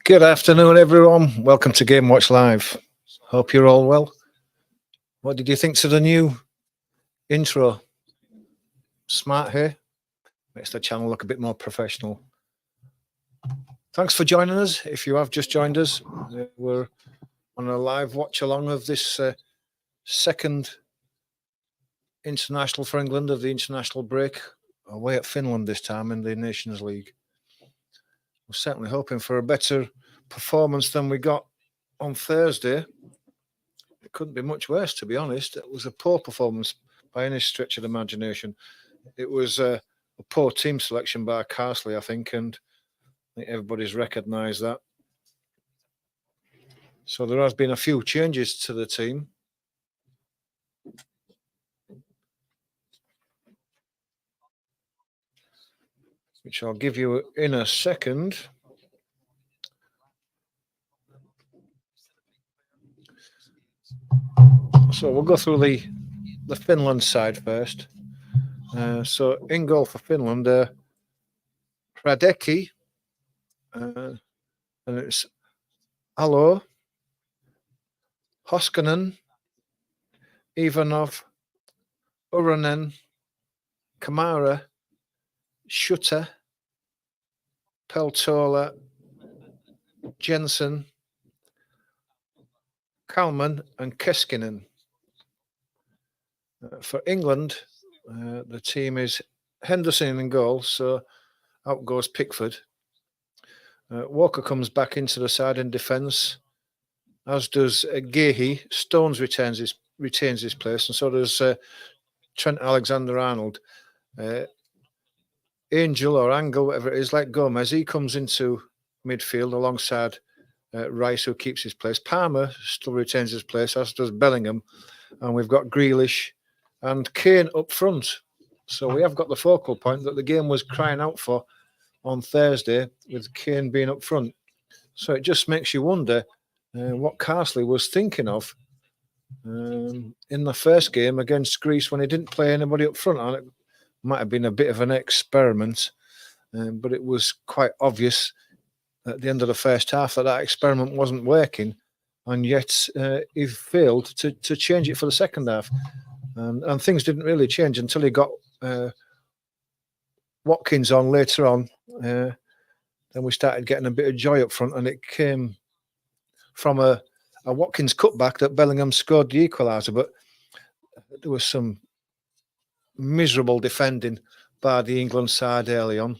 Good afternoon, everyone. Welcome to Game Watch Live. Hope you're all well. What did you think to the new intro? Smart here. Makes the channel look a bit more professional. Thanks for joining us. If you have just joined us, we're on a live watch along of this second international for England of the international break, away at Finland this time in the Nations League. We're certainly hoping for a better performance than we got on Thursday. It couldn't be much worse, to be honest. It was a poor performance by any stretch of the imagination. It was a poor team selection by Carsley, I think, and I think everybody's recognised that. So there has been a few changes to the team. Which I'll give you in a second. So we'll go through the Finland side first. So in goal for Finland, Radecki, and it's Alo, Hoskonen, Ivanov, Uranen, Kamara, Schutter, Peltola, Jensen, Kalman and Keskinen. For England, the team is Henderson in goal, so out goes Pickford. Walker comes back into the side in defence, as does Gehi. Stones retains his place, and so does Trent Alexander-Arnold. Angel or Angle, whatever it is, like Gomez, he comes into midfield alongside Rice, who keeps his place. Palmer still retains his place, as does Bellingham. And we've got Grealish and Kane up front. So we have got the focal point that the game was crying out for on Thursday, with Kane being up front. So it just makes you wonder what Carsley was thinking of in the first game against Greece when he didn't play anybody up front. And it might have been a bit of an experiment, but it was quite obvious at the end of the first half that experiment wasn't working, and yet he failed to change it for the second half. And things didn't really change until he got Watkins on later on. Then we started getting a bit of joy up front, and it came from a Watkins cutback that Bellingham scored the equaliser. But there was some miserable defending by the England side early on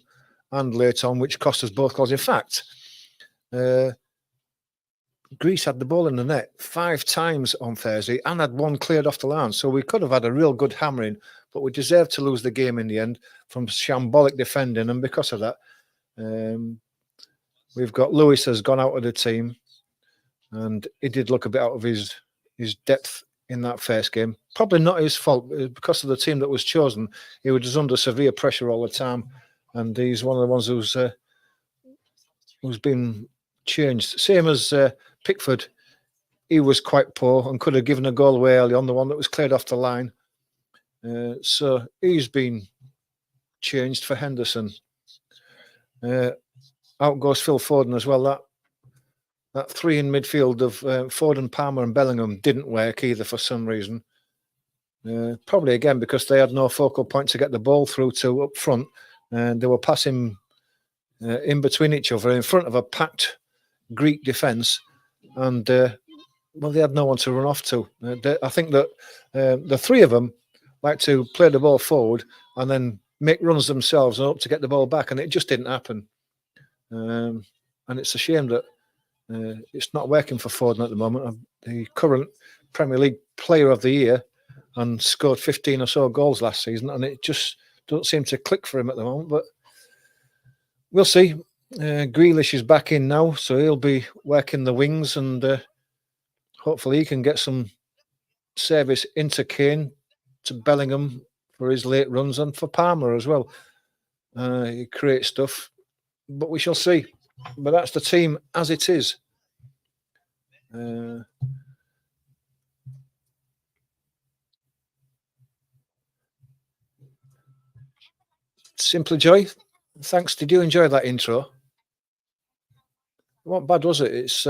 and late on, which cost us both goals. In fact, Greece had the ball in the net 5 times on Thursday and had one cleared off the line. So we could have had a real good hammering, but we deserved to lose the game in the end from shambolic defending. And because of that, we've got Lewis has gone out of the team, and he did look a bit out of his depth in that first game. Probably not his fault, because of the team that was chosen. He was under severe pressure all the time, and he's one of the ones who's been changed. Same as Pickford. He was quite poor and could have given a goal away early on, the one that was cleared off the line. So he's been changed for Henderson. Out goes Phil Foden as well. That 3 in midfield of Foden, Palmer and Bellingham didn't work either for some reason. Probably again because they had no focal point to get the ball through to up front, and they were passing in between each other in front of a packed Greek defence, and well, they had no one to run off to. I think that the 3 of them like to play the ball forward and then make runs themselves and hope to get the ball back, and it just didn't happen. And it's a shame that it's not working for Foden at the moment. The current Premier League Player of the Year, and scored 15 or so goals last season, and it just doesn't seem to click for him at the moment. But we'll see. Grealish is back in now, so he'll be working the wings, and hopefully he can get some service into Kane, to Bellingham for his late runs, and for Palmer as well. He creates stuff, but we shall see. But that's the team as it is. Simply Joy, Thanks. Did you enjoy that intro? It wasn't bad, was it? It's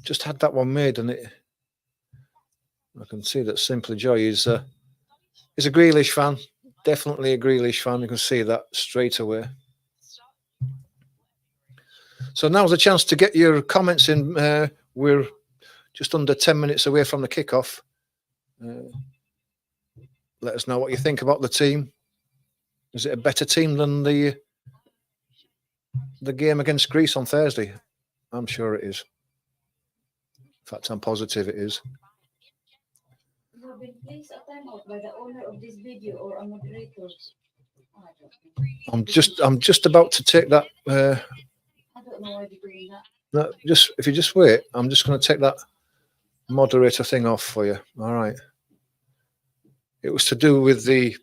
just had that one made, and I can see that Simply Joy is a Grealish fan. Definitely a Grealish fan. You can see that straight away. So now's a chance to get your comments in. We're just under 10 minutes away from the kickoff. Let us know what you think about the team. Is it a better team than the game against Greece on Thursday? I'm sure it is. In fact, I'm positive it is. I'm just about to take that. No, if you just wait, I'm just going to take that moderator thing off for you. All right. It was to do with the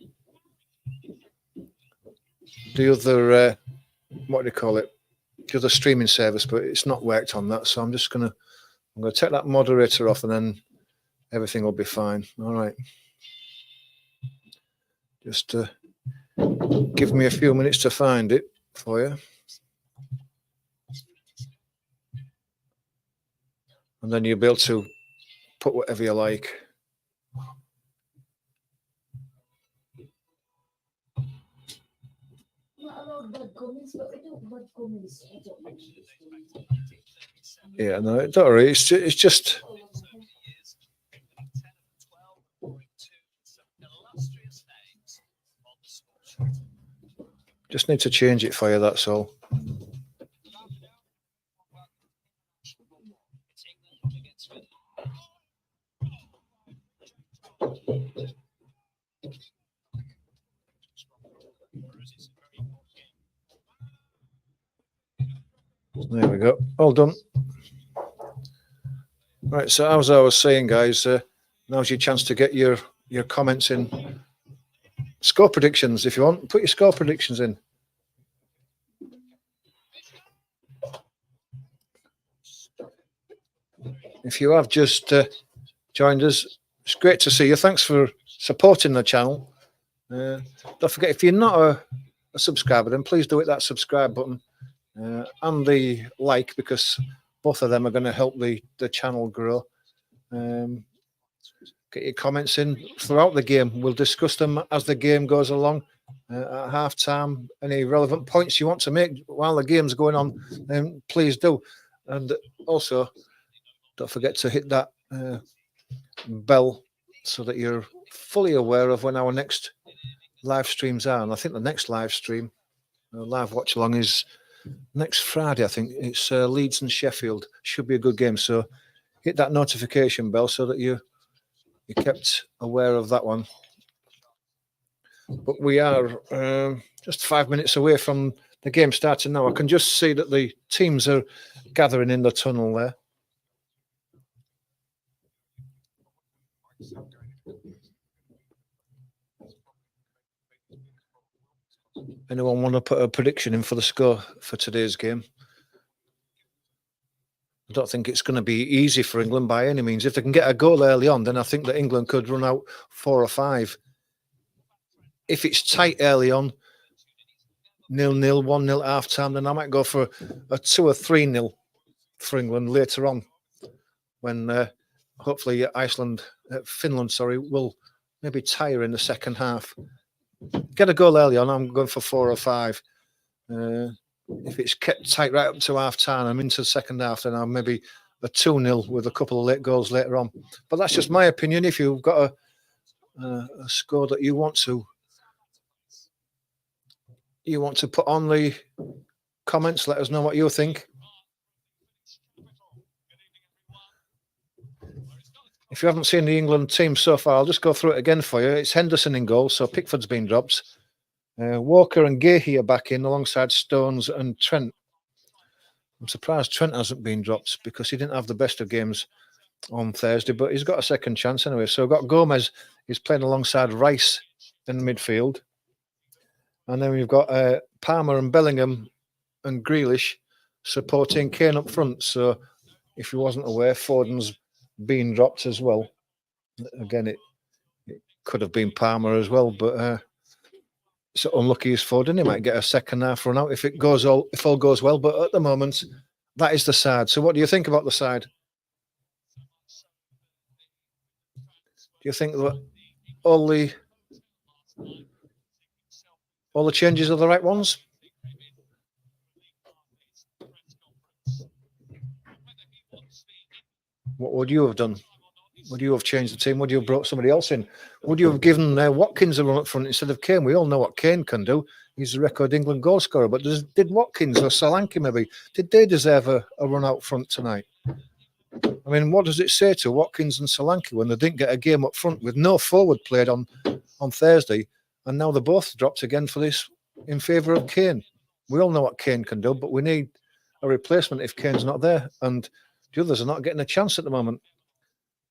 other what do you call it? The other streaming service, but it's not worked on that. So I'm going to take that moderator off, and then everything will be fine. All right. Just give me a few minutes to find it for you. And then you'll be able to put whatever you like. Yeah, no, don't worry. It's just. Just need to change it for you, that's all. There we go. All done. Right, so as I was saying, guys, now's your chance to get your comments in. Score predictions, if you want. Put your score predictions in. If you have just joined us, it's great to see you. Thanks for supporting the channel. Don't forget, if you're not a subscriber, then please do hit that subscribe button and the like, because both of them are going to help the channel grow. Get your comments in throughout the game. We'll discuss them as the game goes along. At half time, any relevant points you want to make while the game's going on, then please do. And also, don't forget to hit that bell so that you're fully aware of when our next live streams are. And I think the next live stream, live watch along, is next Friday. I think it's Leeds and Sheffield. Should be a good game. So hit that notification bell so that you're kept aware of that one. But we are just 5 minutes away from the game starting now. I can just see that the teams are gathering in the tunnel there. Anyone want to put a prediction in for the score for today's game? I don't think it's going to be easy for England by any means. If they can get a goal early on, then I think that England could run out 4 or 5. If it's tight early on, 0-0, 1-0 at half time, then I might go for a 2 or 3-0 for England later on, when hopefully Finland, will maybe tire in the second half. Get a goal early on, I'm going for 4 or 5. If it's kept tight right up to half time, I'm into the second half, then I'm maybe a 2-0 with a couple of late goals later on. But that's just my opinion. If you've got a score that you want to put on the comments, let us know what you think. If you haven't seen the England team so far, I'll just go through it again for you. It's Henderson in goal, so Pickford's been dropped. Walker and Gahey are back in alongside Stones and Trent. I'm surprised Trent hasn't been dropped because he didn't have the best of games on Thursday, but he's got a second chance anyway. So we've got Gomez, he's playing alongside Rice in the midfield. And then we've got Palmer and Bellingham and Grealish supporting Kane up front. So if you wasn't aware, Foden's been dropped as well. Again, it could have been Palmer as well, but so unlucky as Foden. He might get a second half run out if all goes well. But at the moment, that is the side. So what do you think about the side? Do you think that all the changes are the right ones? What would you have done? Would you have changed the team? Would you have brought somebody else in? Would you have given Watkins a run up front instead of Kane? We all know what Kane can do. He's the record England goal scorer. But did Watkins or Solanke maybe, did they deserve a run out front tonight? I mean, what does it say to Watkins and Solanke when they didn't get a game up front with no forward played on Thursday, and now they're both dropped again for this in favour of Kane? We all know what Kane can do, but we need a replacement if Kane's not there, and the others are not getting a chance at the moment.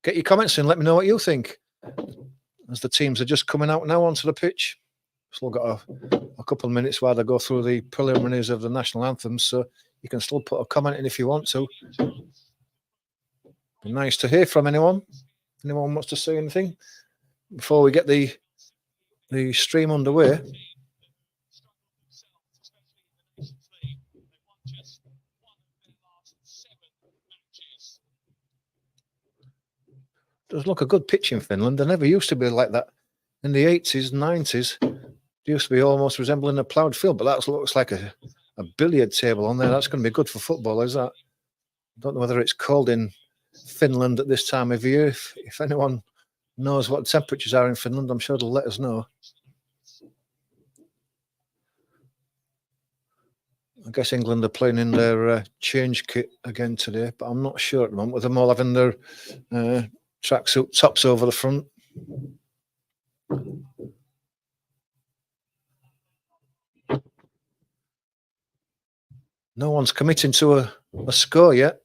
Get your comments in. Let me know what you think. As the teams are just coming out now onto the pitch. Still got a couple of minutes while they go through the preliminaries of the national anthems, so you can still put a comment in if you want to. Be nice to hear from anyone. Anyone wants to say anything before we get the stream underway? Does look a good pitch in Finland. They never used to be like that in the 80s, 90s. It used to be almost resembling a ploughed field, but that looks like a billiard table on there. That's going to be good for footballers. That I don't know whether it's cold in Finland at this time of year. If anyone knows what temperatures are in Finland, I'm sure they'll let us know. I guess England are playing in their change kit again today, but I'm not sure at the moment with them all having their tracksuit tops over the front. No one's committing to a score yet.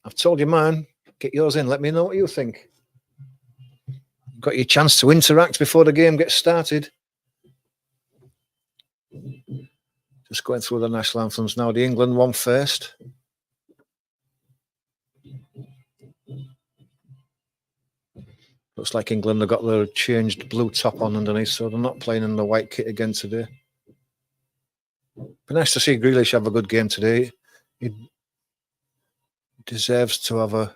I've told you mine. Get yours in. Let me know what you think. Got your chance to interact before the game gets started. Just going through the national anthems now. The England one first. Looks like England have got their changed blue top on underneath, so they're not playing in the white kit again today. Be nice to see Grealish have a good game today. He deserves to have a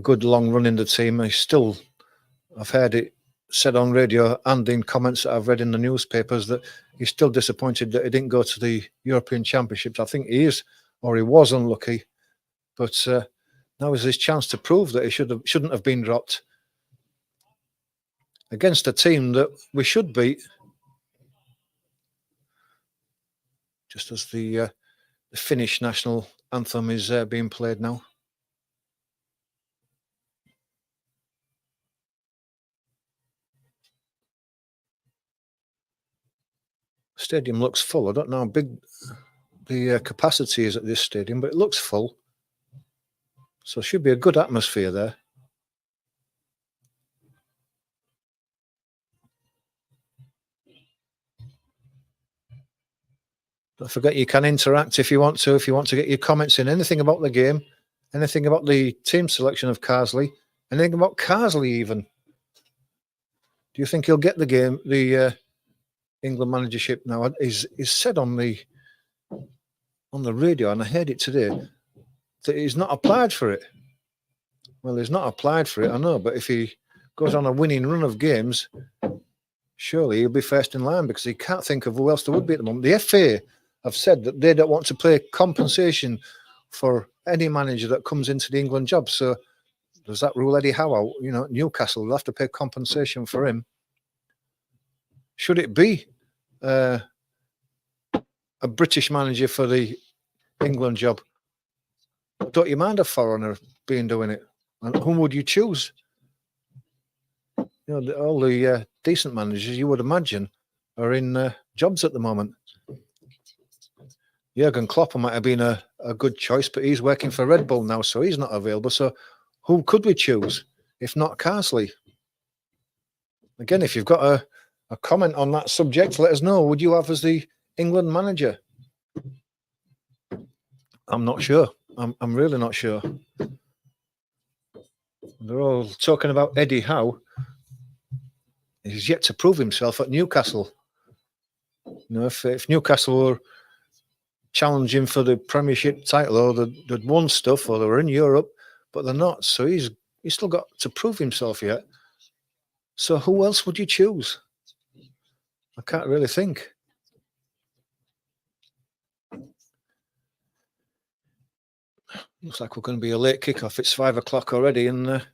good long run in the team. I've heard it said on radio and in comments that I've read in the newspapers that he's still disappointed that he didn't go to the European Championships. I think he is, or he was unlucky. But now is his chance to prove that he shouldn't have been dropped against a team that we should beat. Just as the Finnish national anthem is being played now. Stadium looks full. I don't know how big the capacity is at this stadium, but it looks full. So it should be a good atmosphere there. Don't forget you can interact if you want to. If you want to get your comments in, anything about the game, anything about the team selection of Carsley, anything about Carsley even. Do you think he'll get the game, the England managership now? He's said on the radio, and I heard it today, that he's not applied for it. Well, he's not applied for it, I know, but if he goes on a winning run of games, surely he'll be first in line because he can't think of who else there would be at the moment. The FA have said that they don't want to pay compensation for any manager that comes into the England job. So does that rule Eddie Howe out? You know, Newcastle will have to pay compensation for him. Should it be a British manager for the England job? Don't you mind a foreigner doing it? And whom would you choose? You know, all the decent managers you would imagine are in jobs at the moment. Jurgen Klopp might have been a good choice, but he's working for Red Bull now, so he's not available. So who could we choose if not Carsley? Again, if you've got a comment on that subject, let us know. Would you have as the England manager? I'm not sure. I'm really not sure. They're all talking about Eddie Howe. He's yet to prove himself at Newcastle. You know, if Newcastle were challenging for the Premiership title, or they'd won stuff, or they were in Europe, but they're not. So he's still got to prove himself yet. So who else would you choose? I can't really think. Looks like we're going to be a late kickoff. It's 5 o'clock already, and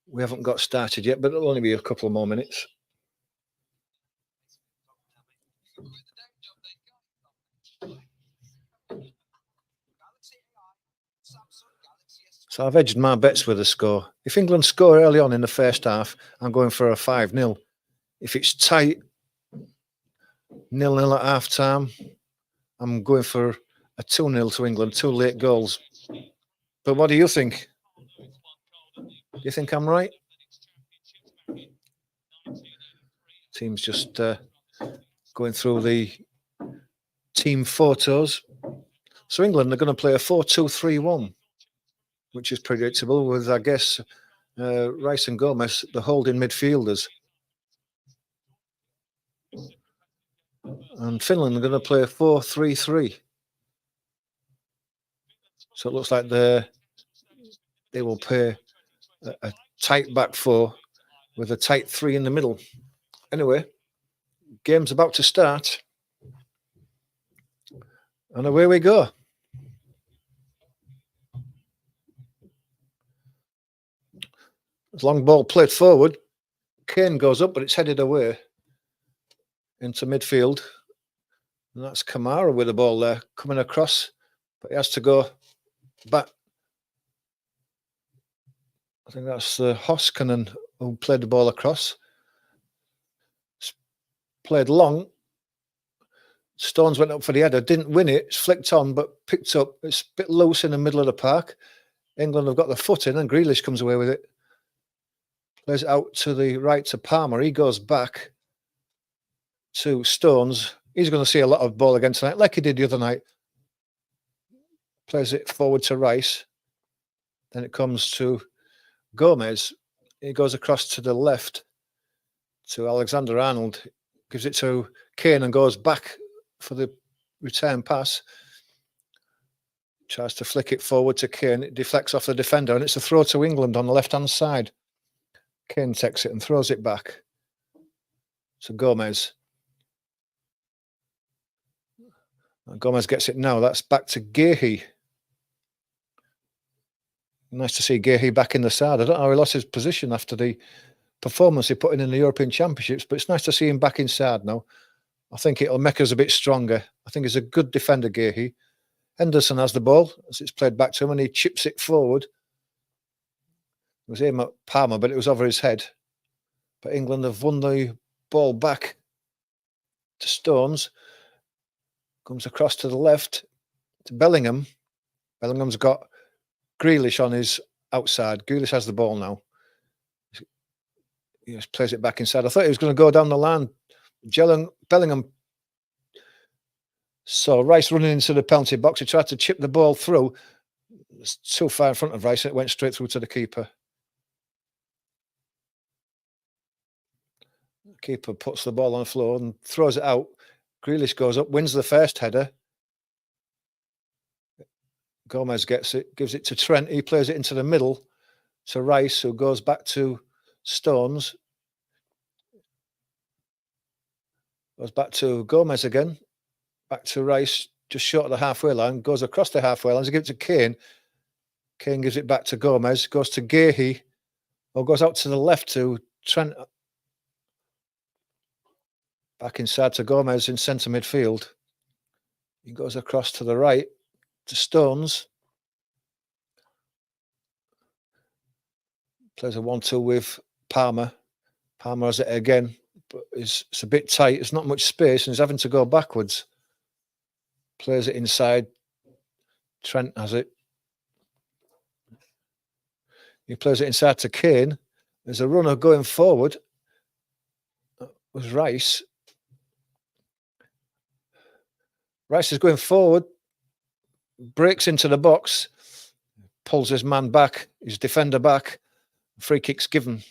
we haven't got started yet, but it'll only be a couple more minutes. So I've edged my bets with the score. If England score early on in the first half, I'm going for a 5-0. If it's tight, 0-0 at half time, I'm going for a 2-0 to England, 2 late goals. But what do you think? Do you think I'm right? Team's just going through the team photos. So England are going to play a 4-2-3-1, which is predictable with, I guess, Rice and Gomez, the holding midfielders. And Finland are going to play a 4-3-3. So it looks like they will play a tight back four with a tight three in the middle. Anyway, game's about to start. And away we go. Long ball played forward. Kane goes up, but it's headed away into midfield. And that's Kamara with the ball there, coming across. But he has to go back. I think that's Hoskonen who played the ball across. It's played long. Stones went up for the header, didn't win it. It's flicked on, but picked up. It's a bit loose in the middle of the park. England have got the foot in, and Grealish comes away with it. Plays it out to the right to Palmer. He goes back to Stones. He's going to see a lot of ball again tonight, like he did the other night. Plays it forward to Rice. Then it comes to Gomez. He goes across to the left to Alexander-Arnold. Gives it to Kane and goes back for the return pass. Tries to flick it forward to Kane. It deflects off the defender, and it's a throw to England on the left-hand side. Kane takes it and throws it back to Gomez. And Gomez gets it now. That's back to Gehi. Nice to see Gehi back in the side. I don't know how he lost his position after the performance he put in the European Championships, but it's nice to see him back inside now. I think it'll make us a bit stronger. I think he's a good defender, Gehi. Henderson has the ball as it's played back to him, and he chips it forward. It was aimed at Palmer, but it was over his head. But England have won the ball back to Stones. Comes across to the left to Bellingham. Bellingham's got Grealish on his outside. Grealish has the ball now. He just plays it back inside. I thought he was going to go down the line. Bellingham saw Rice running into the penalty box. He tried to chip the ball through. It's too far in front of Rice, and it went straight through to the keeper. The keeper puts the ball on the floor and throws it out. Grealish goes up, wins the first header. Gomez gets it, gives it to Trent. He plays it into the middle to Rice, who goes back to Stones. Goes back to Gomez again. Back to Rice, just short of the halfway line. Goes across the halfway line. He gives it to Kane. Kane gives it back to Gomez. Goes to Gehi. Or goes out to the left to Trent. Back inside to Gomez in centre midfield. He goes across to the right to Stones. Plays a 1-2 with Palmer. Palmer has it again, but it's a bit tight. There's not much space, and he's having to go backwards. Plays it inside. Trent has it. He plays it inside to Kane. There's a runner going forward. That was Rice. Rice is going forward. Breaks into the box. Pulls his man back. His defender back. Free kick's given.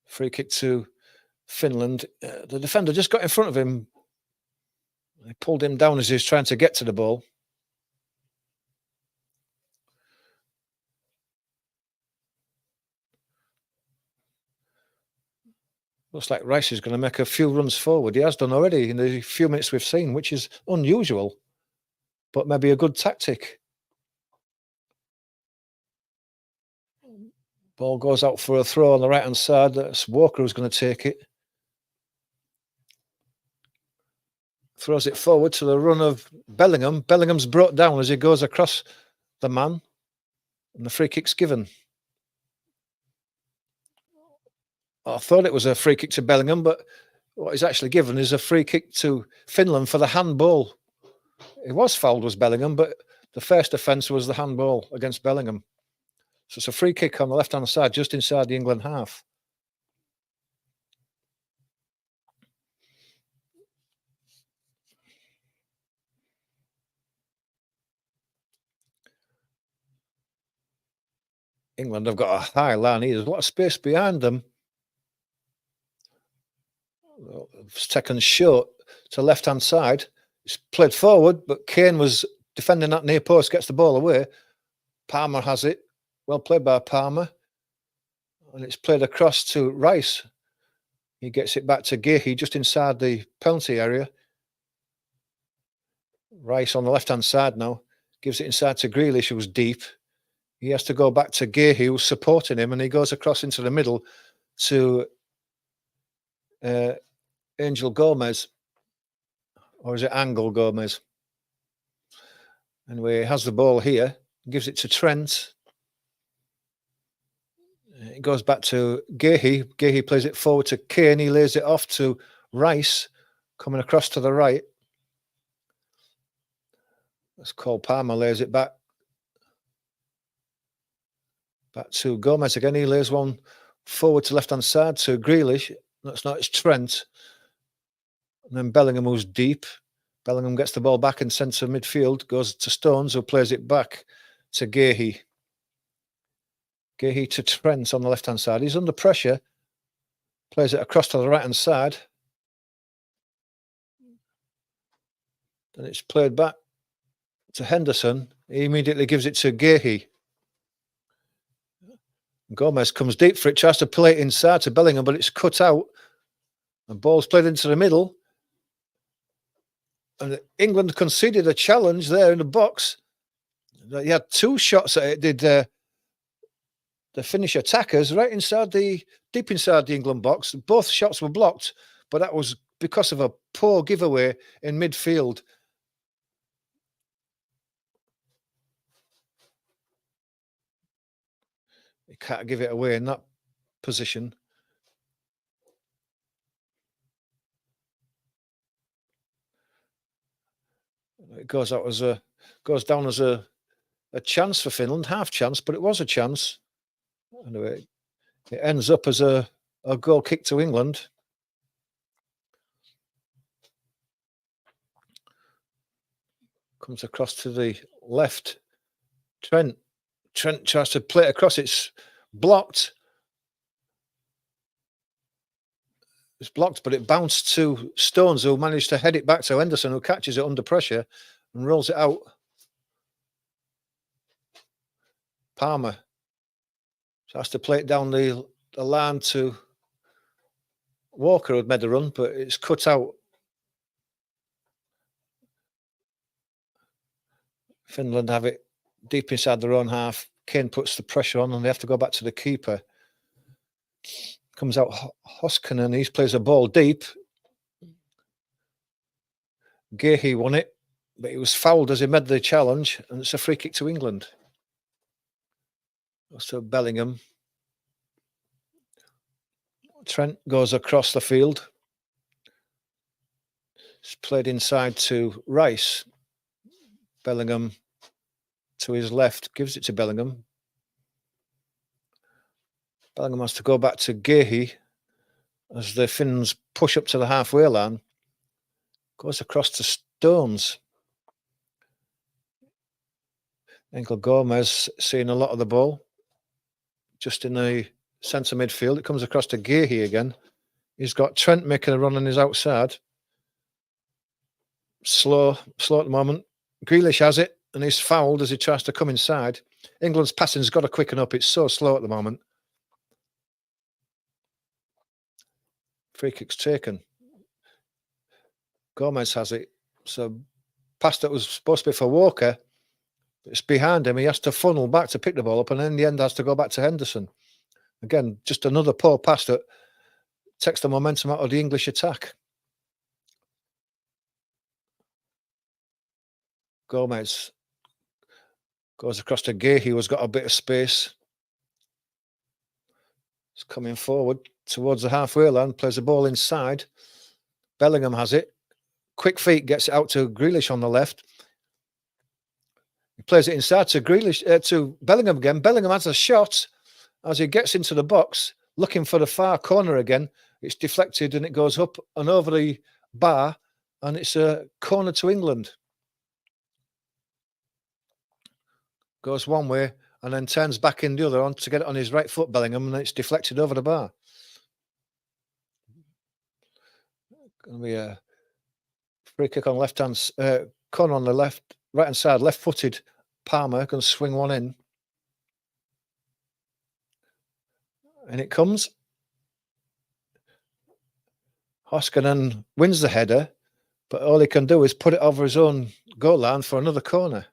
Free kick to Finland. The defender just got in front of him. He pulled him down as he was trying to get to the ball. Looks like Rice is going to make a few runs forward. He has done already in the few minutes we've seen, which is unusual, but maybe a good tactic. Ball goes out for a throw on the right-hand side. That's Walker who's going to take it. Throws it forward to the run of Bellingham. Bellingham's brought down as he goes across the man, and the free kick's given. I thought it was a free kick to Bellingham, but what is actually given is a free kick to Finland for the handball. It was fouled, was Bellingham, but the first offence was the handball against Bellingham. So it's a free kick on the left-hand side, just inside the England half. England have got a high line here. There's a lot of space behind them. It's taken short to left-hand side. It's played forward, but Kane was defending that near post, gets the ball away. Palmer has it. Well played by Palmer. And it's played across to Rice. He gets it back to Gehi just inside the penalty area. Rice on the left-hand side now. Gives it inside to Grealish, who's deep. He has to go back to Gehi, who's supporting him, and he goes across into the middle to Angel Gomez. Or is it Angel Gomez? Anyway, he has the ball here. Gives it to Trent. It goes back to Gehi. Gehi plays it forward to Kane. He lays it off to Rice, coming across to the right. That's Cole Palmer, lays it back. Back to Gomez again. He lays one forward to left-hand side to Grealish. That's not, it's Trent. And then Bellingham, who's deep. Bellingham gets the ball back in centre midfield, goes to Stones, who plays it back to Gehi. Gehi to Trent on the left-hand side. He's under pressure. Plays it across to the right-hand side. Then it's played back to Henderson. He immediately gives it to Gehi. Gomez comes deep for it, tries to play it inside to Bellingham, but it's cut out. The ball's played into the middle. And England conceded a challenge there in the box. He had two shots at it, did the Finnish attackers right inside deep inside the England box. Both shots were blocked, but that was because of a poor giveaway in midfield. You can't give it away in that position. It goes out as goes down as a chance for Finland, half chance, but it was a chance. Anyway, it ends up as a goal kick to England. Comes across to the left. Trent tries to play it across. It's blocked. It's blocked, but it bounced to Stones, who managed to head it back to Henderson, who catches it under pressure and rolls it out. Palmer has to play it down the line to Walker, who had made the run, but it's cut out. Finland have it deep inside their own half. Kane puts the pressure on, and they have to go back to the keeper. Comes out Hoskonen. He plays a ball deep. Gehi won it, but he was fouled as he made the challenge, and it's a free kick to England. So Bellingham. Trent goes across the field. It's played inside to Rice. Bellingham to his left, gives it to Bellingham. Bellingham has to go back to Gehi as the Finns push up to the halfway line. Goes across to Stones. Angel Gomez seeing a lot of the ball. Just in the centre midfield. It comes across to Gehi again. He's got Trent making a run on his outside. Slow at the moment. Grealish has it, and he's fouled as he tries to come inside. England's passing's got to quicken up. It's so slow at the moment. Free kick's taken. Gomez has it. So pass that was supposed to be for Walker. It's behind him. He has to funnel back to pick the ball up, and in the end has to go back to Henderson. Again, just another poor pass that takes the momentum out of the English attack. Gomez goes across to Gay, who's got a bit of space. He's coming forward towards the halfway line, plays the ball inside. Bellingham has it. Quick feet, gets it out to Grealish on the left. He plays it inside to Grealish, to Bellingham again. Bellingham has a shot as he gets into the box, looking for the far corner again. It's deflected and it goes up and over the bar, and it's a corner to England. Goes one way and then turns back in the other on to get it on his right foot, Bellingham, and it's deflected over the bar. Going to be a free kick on left hand, corner on the left, right hand side, left footed. Palmer can swing one in. And it comes. Hoskinen wins the header, but all he can do is put it over his own goal line for another corner.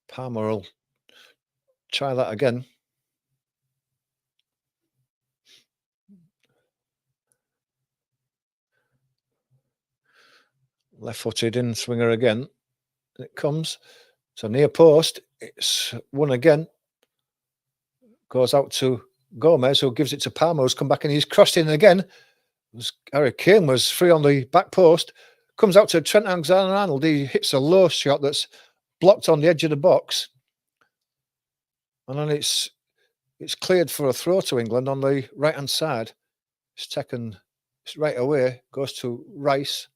Palmer will try that again. Left-footed in swinger again. It comes. So near post. It's won again. Goes out to Gomez, who gives it to Palmer, who's come back and he's crossed in again. Harry Kane was free on the back post. Comes out to Trent Alexander-Arnold. He hits a low shot that's blocked on the edge of the box. And then it's cleared for a throw to England on the right-hand side. It's taken right away. Goes to Rice.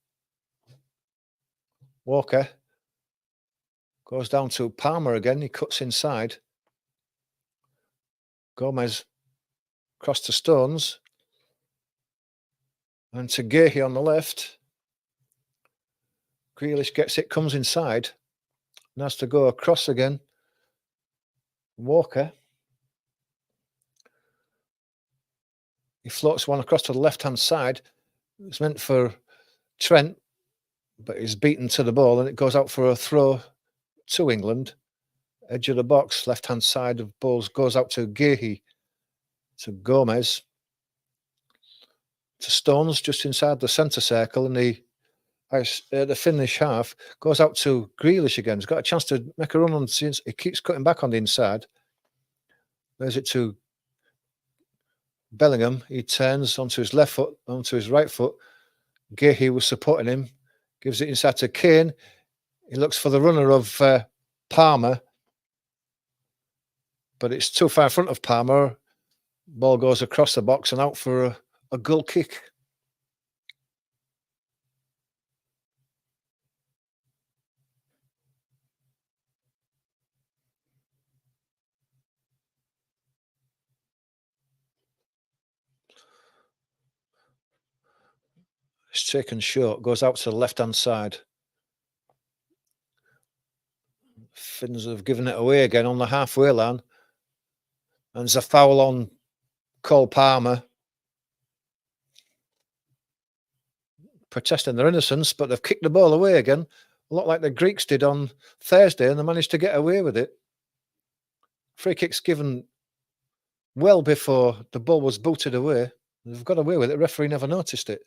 Walker goes down to Palmer again. He cuts inside. Gomez across to Stones. And to Gahey on the left. Grealish gets it, comes inside. And has to go across again. Walker. He floats one across to the left-hand side. It's meant for Trent, but he's beaten to the ball and it goes out for a throw to England. Edge of the box, left-hand side of balls goes out to Gahey, to Gomez, to Stones just inside the centre circle, and the Finnish half goes out to Grealish again. He's got a chance to make a run on since he keeps cutting back on the inside. There's it to Bellingham. He turns onto his left foot, onto his right foot. Gahey was supporting him. Gives it inside to Kane. He looks for the runner of Palmer, but it's too far in front of Palmer. Ball goes across the box and out for a goal kick. It's taken short, goes out to the left-hand side. Finns have given it away again on the halfway line. And there's a foul on Cole Palmer. Protesting their innocence, but they've kicked the ball away again. A lot like the Greeks did on Thursday, and they managed to get away with it. Free kick's given well before the ball was booted away. They've got away with it. The referee never noticed it.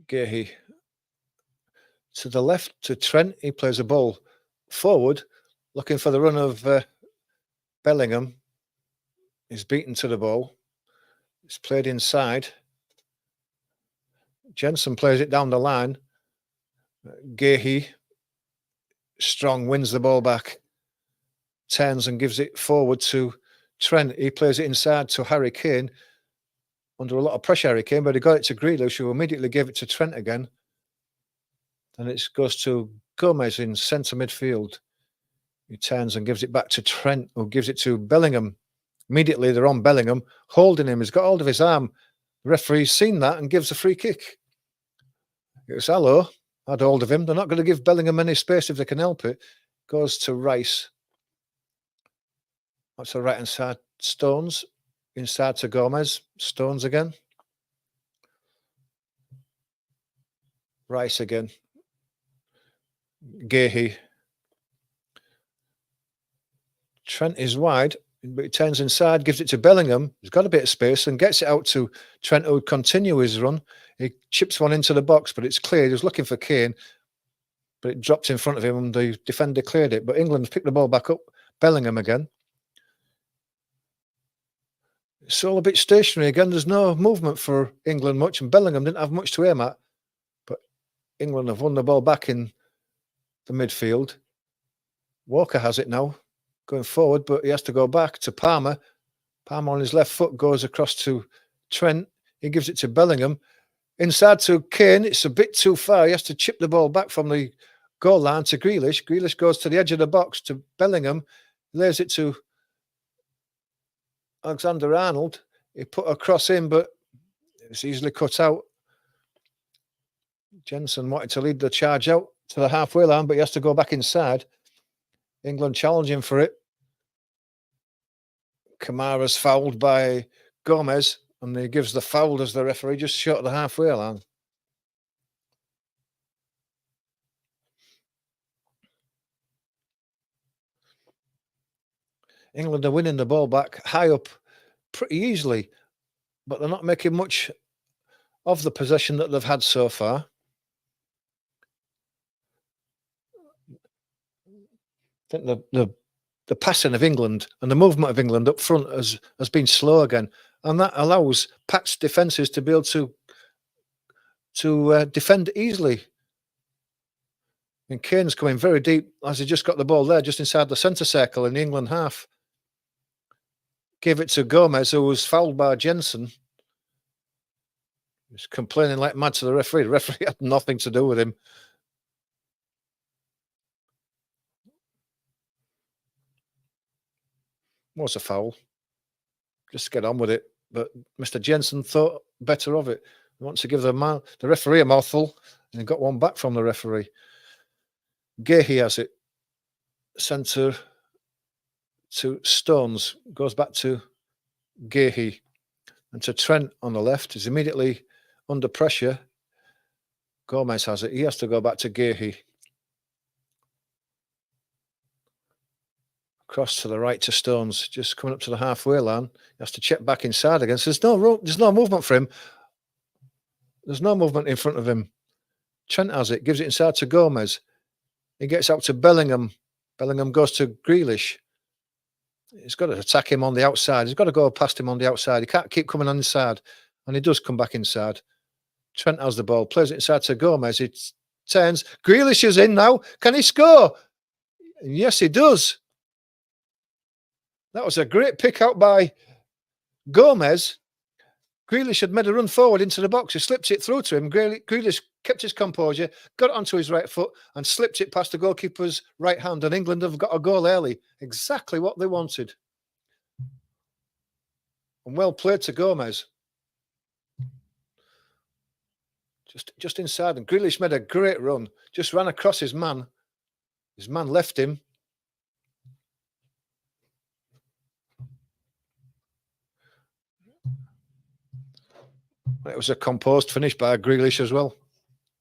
Gahey to the left to Trent. He plays a ball forward, looking for the run of Bellingham. He's beaten to the ball. It's played inside. Jensen plays it down the line. Gahey, strong, wins the ball back turns and gives it forward to Trent. He plays it inside to Harry Kane. Under a lot of pressure, Harry Kane, but he got it to Grealish, who immediately gave it to Trent again. And it goes to Gomez in centre midfield. He turns and gives it back to Trent, who gives it to Bellingham. Immediately, they're on Bellingham, holding him. He's got hold of his arm. The referee's seen that and gives a free kick. It's hello. Had hold of him. They're not going to give Bellingham any space if they can help it. Goes to Rice. That's the right-hand side. Stones. Inside to Gomez. Stones again. Rice again. Gahey. Trent is wide, but he turns inside, gives it to Bellingham. He's got a bit of space and gets it out to Trent, who would continue his run. He chips one into the box, but it's cleared. He was looking for Kane, but it dropped in front of him and the defender cleared it. But England picked the ball back up. Bellingham again. It's all a bit stationary again. There's no movement for England much, and Bellingham didn't have much to aim at. But England have won the ball back in the midfield. Walker has it now, going forward, but he has to go back to Palmer. Palmer on his left foot goes across to Trent. He gives it to Bellingham. Inside to Kane. It's a bit too far. He has to chip the ball back from the goal line to Grealish. Grealish goes to the edge of the box to Bellingham. Lays it to Alexander-Arnold. He put a cross in, but it's easily cut out. Jensen wanted to lead the charge out to the halfway line, but he has to go back inside. England challenging for it. Kamara's fouled by Gomez, and he gives the foul as the referee just short of the halfway line. England are winning the ball back high up pretty easily, but they're not making much of the possession that they've had so far. I think the passing of England and the movement of England up front has been slow again, and that allows Pat's defences to be able to defend easily. And Kane's coming very deep as he just got the ball there, just inside the centre circle in the England half. Gave it to Gomez, who was fouled by Jensen. He's complaining like mad to the referee. The referee had nothing to do with him. Was a foul. Just get on with it. But Mr. Jensen thought better of it. He wants to give the referee a mouthful, and he got one back from the referee. Gahey has it. Centre to Stones. Goes back to Gahey. And to Trent on the left. Is immediately under pressure. Gomez has it. He has to go back to Gahey. Cross to the right to Stones, just coming up to the halfway line. He has to check back inside again. So there's no movement for him. There's no movement in front of him. Trent has it, gives it inside to Gomez. He gets out to Bellingham. Bellingham goes to Grealish. He's got to attack him on the outside. He's got to go past him on the outside. He can't keep coming on inside. And he does come back inside. Trent has the ball, plays it inside to Gomez. It turns. Grealish is in now. Can he score? Yes, he does. That was a great pick out by Gomez. Grealish had made a run forward into the box. He slipped it through to him. Grealish kept his composure, got it onto his right foot and slipped it past the goalkeeper's right hand. And England have got a goal early. Exactly what they wanted. And well played to Gomez. Just inside. And Grealish made a great run. Just ran across his man. His man left him. It was a composed finish by Grealish as well.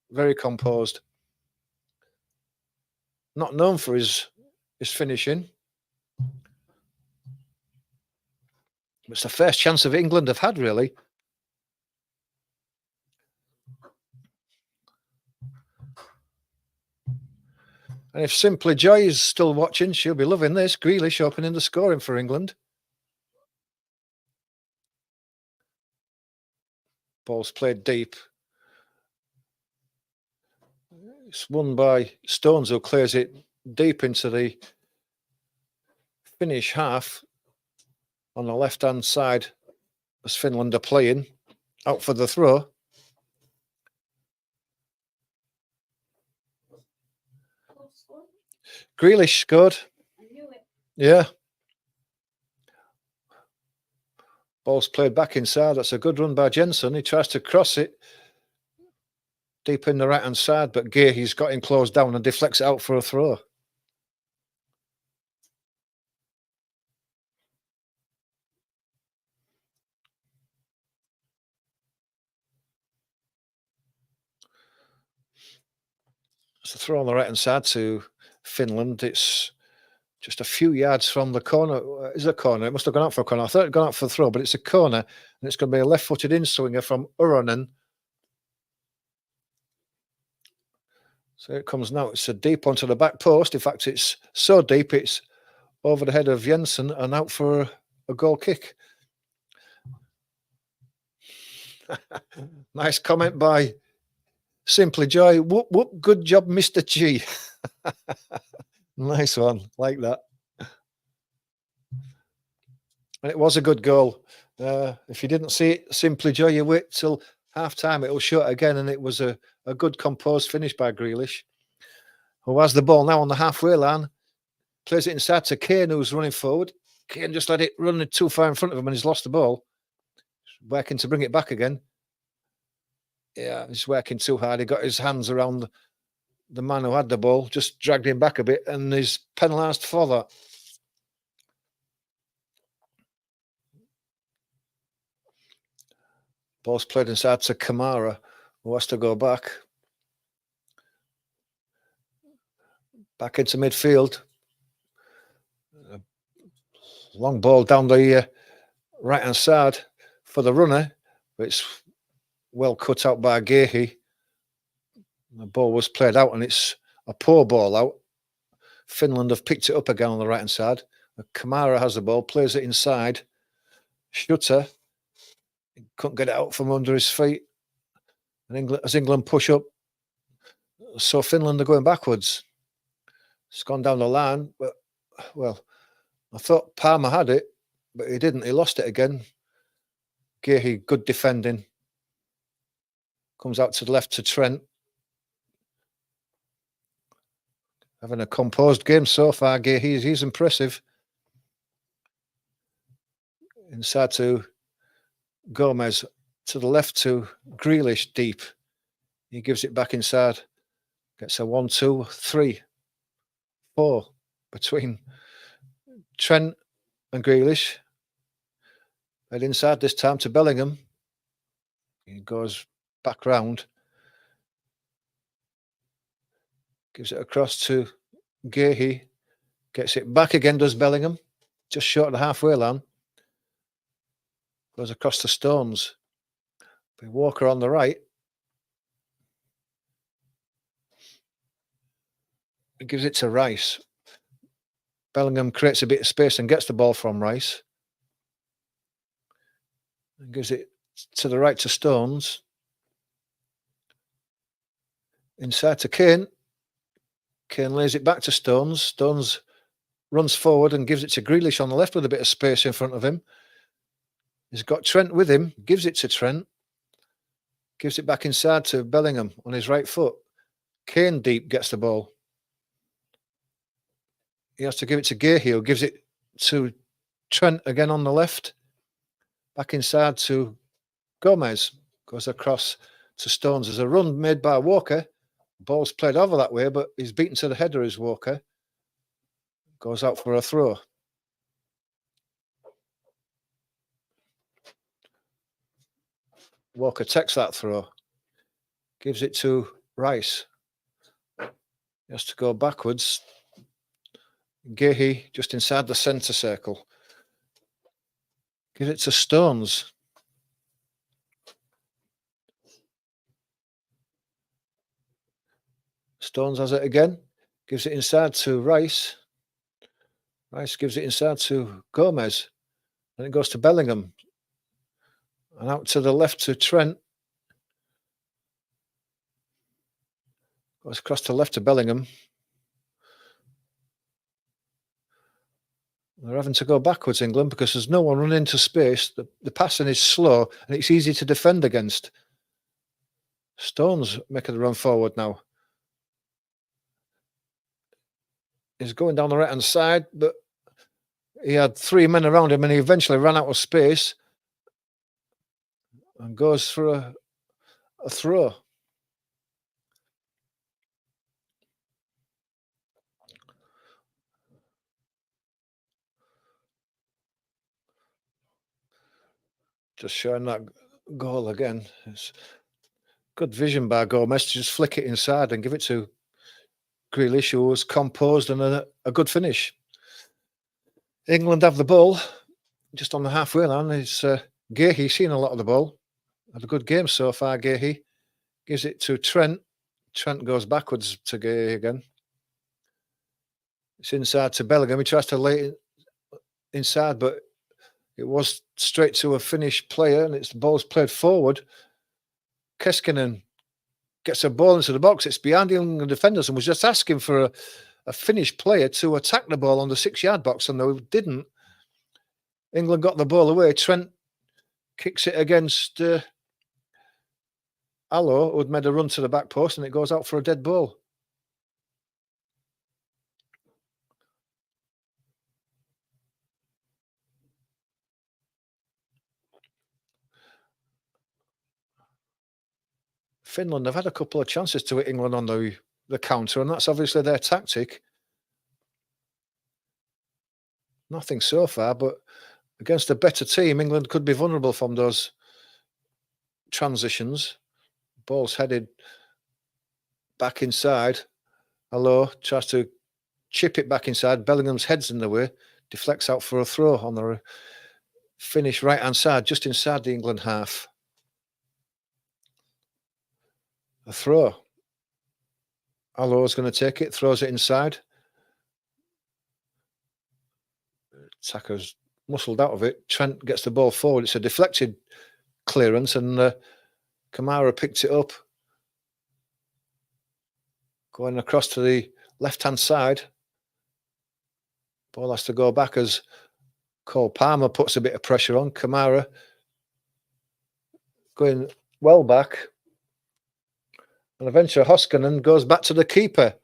Very composed. Not known for his finishing. It's the first chance of England have had, really. And if Simply Joy is still watching, she'll be loving this. Grealish opening the scoring for England. Ball's played deep. It's won by Stones, who clears it deep into the Finnish half on the left-hand side as Finland are playing out for the throw. Grealish scored. Yeah. Ball's played back inside. That's a good run by Jensen. He tries to cross it deep in the right-hand side, but Gahey's got him closed down and deflects it out for a throw. It's a throw on the right-hand side to Finland. It's just a few yards from the corner. Is it a corner? It must have gone out for a corner. I thought it had gone out for a throw, but it's a corner, and it's going to be a left-footed in-swinger from Uronen. So it comes now. It's a deep onto the back post. In fact, it's so deep, it's over the head of Jensen and out for a goal kick. Nice comment by Simply Joy. Whoop, whoop. Good job, Mr. G. Nice one. Like that. And it was a good goal. If you didn't see it, Simply Joy, you wait till half-time. It'll show it again, and it was a good composed finish by Grealish, who has the ball now on the halfway line. Plays it inside to Kane, who's running forward. Kane just let it run too far in front of him, and he's lost the ball. He's working to bring it back again. Yeah, he's working too hard. He got his hands around the man who had the ball, just dragged him back a bit, and he's penalised for that. Ball's played inside to Kamara, who has to go back. Back into midfield. Long ball down the right-hand side for the runner, but it's well cut out by Gahey. The ball was played out, and it's a poor ball out. Finland have picked it up again on the right-hand side. Kamara has the ball, plays it inside. Shutter couldn't get it out from under his feet. And England push up, so Finland are going backwards. It's gone down the line, but, well, I thought Palmer had it, but he didn't. He lost it again. Gahey, good defending. Comes out to the left to Trent. Having a composed game so far, Gahey. He's impressive. Inside to Gomez. To the left to Grealish deep. He gives it back inside. Gets a 1, 2, 3, 4 between Trent and Grealish. And inside this time to Bellingham. He goes back round. Gives it across to Gahey. Gets it back again, does Bellingham. Just short of the halfway line. Goes across to Stones. Walker on the right. He gives it to Rice. Bellingham creates a bit of space and gets the ball from Rice. And gives it to the right to Stones. Inside to Kane. Kane lays it back to Stones. Stones runs forward and gives it to Grealish on the left with a bit of space in front of him. He's got Trent with him. Gives it to Trent. Gives it back inside to Bellingham on his right foot. Kane deep gets the ball. He has to give it to Gahey, who gives it to Trent again on the left. Back inside to Gomez. Goes across to Stones. There's a run made by Walker. Ball's played over that way, but he's beaten to the header as Walker. Goes out for a throw. Walker takes that throw. Gives it to Rice. He has to go backwards. Gahey just inside the centre circle. Gives it to Stones. Stones has it again. Gives it inside to Rice. Rice gives it inside to Gomez. And it goes to Bellingham. And out to the left to Trent. Goes across to left to Bellingham. They're having to go backwards, England, because there's no one running into space. The passing is slow and it's easy to defend against. Stone's making the run forward now. He's going down the right-hand side, but he had 3 men around him and he eventually ran out of space and goes for a throw. Just showing that goal again. It's good vision by Gomez to just flick it inside and give it to Grealish, who was composed and a good finish. England have the ball just on the halfway line. It's Gahey seen a lot of the ball. Had a good game so far, Gahey. Gives it to Trent. Trent goes backwards to Gahey again. It's inside to Bellingham. He tries to lay it inside, but it was straight to a Finnish player, and the ball's played forward. Keskinen gets a ball into the box. It's behind the England defenders and was just asking for a Finnish player to attack the ball on the 6-yard box, and they didn't. England got the ball away. Trent kicks it against Allo, who'd made a run to the back post, and it goes out for a dead ball. Finland have had a couple of chances to hit England on the counter, and that's obviously their tactic. Nothing so far, but against a better team, England could be vulnerable from those transitions. Ball's headed back inside. Allo tries to chip it back inside. Bellingham's head's in the way. Deflects out for a throw on the Finnish right-hand side, just inside the England half. A throw. Allo's going to take it, throws it inside. Saka's muscled out of it. Trent gets the ball forward. It's a deflected clearance, and Kamara picked it up. Going across to the left-hand side. Ball has to go back as Cole Palmer puts a bit of pressure on. Kamara going well back. And eventually Hoskonen goes back to the keeper.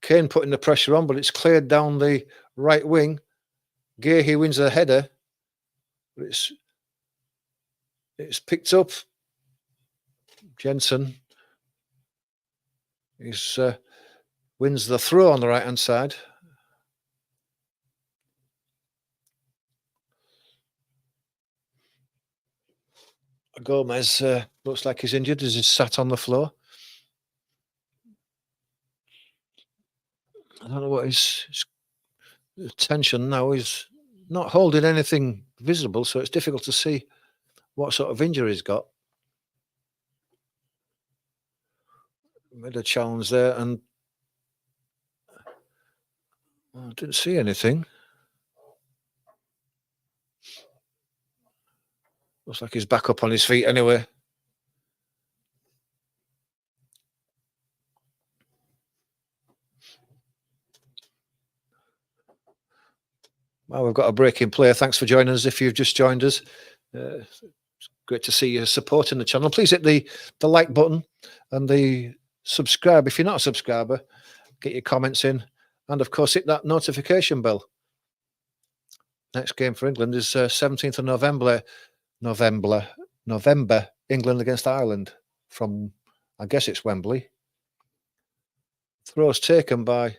Kane putting the pressure on, but it's cleared down the right wing. Gahey wins the header. But it's picked up. Jensen wins the throw on the right-hand side. Gomez looks like he's injured as he's sat on the floor. I don't know what his tension now is. Not holding anything visible, so it's difficult to see what sort of injury he's got. Made a challenge there, and I didn't see anything. Looks like he's back up on his feet anyway. Well, we've got a break in play. Thanks for joining us if you've just joined us. It's great to see you supporting the channel. Please hit the like button and the subscribe if you're not a subscriber. Get your comments in. And, of course, hit that notification bell. Next game for England is 17th of November, England against Ireland from, I guess it's Wembley. Throws taken by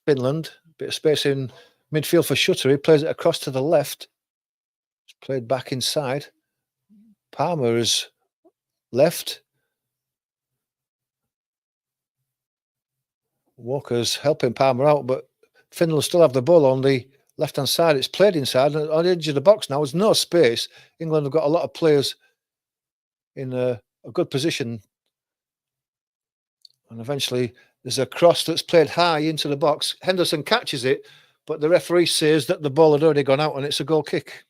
Finland. Bit of space in midfield for Shutter. He plays it across to the left. It's played back inside. Palmer is left. Walker's helping Palmer out, but Finland still have the ball on the left-hand side. It's played inside. On the edge of the box now, there's no space. England have got a lot of players in a good position. And eventually, there's a cross that's played high into the box. Henderson catches it, but the referee says that the ball had already gone out and it's a goal kick.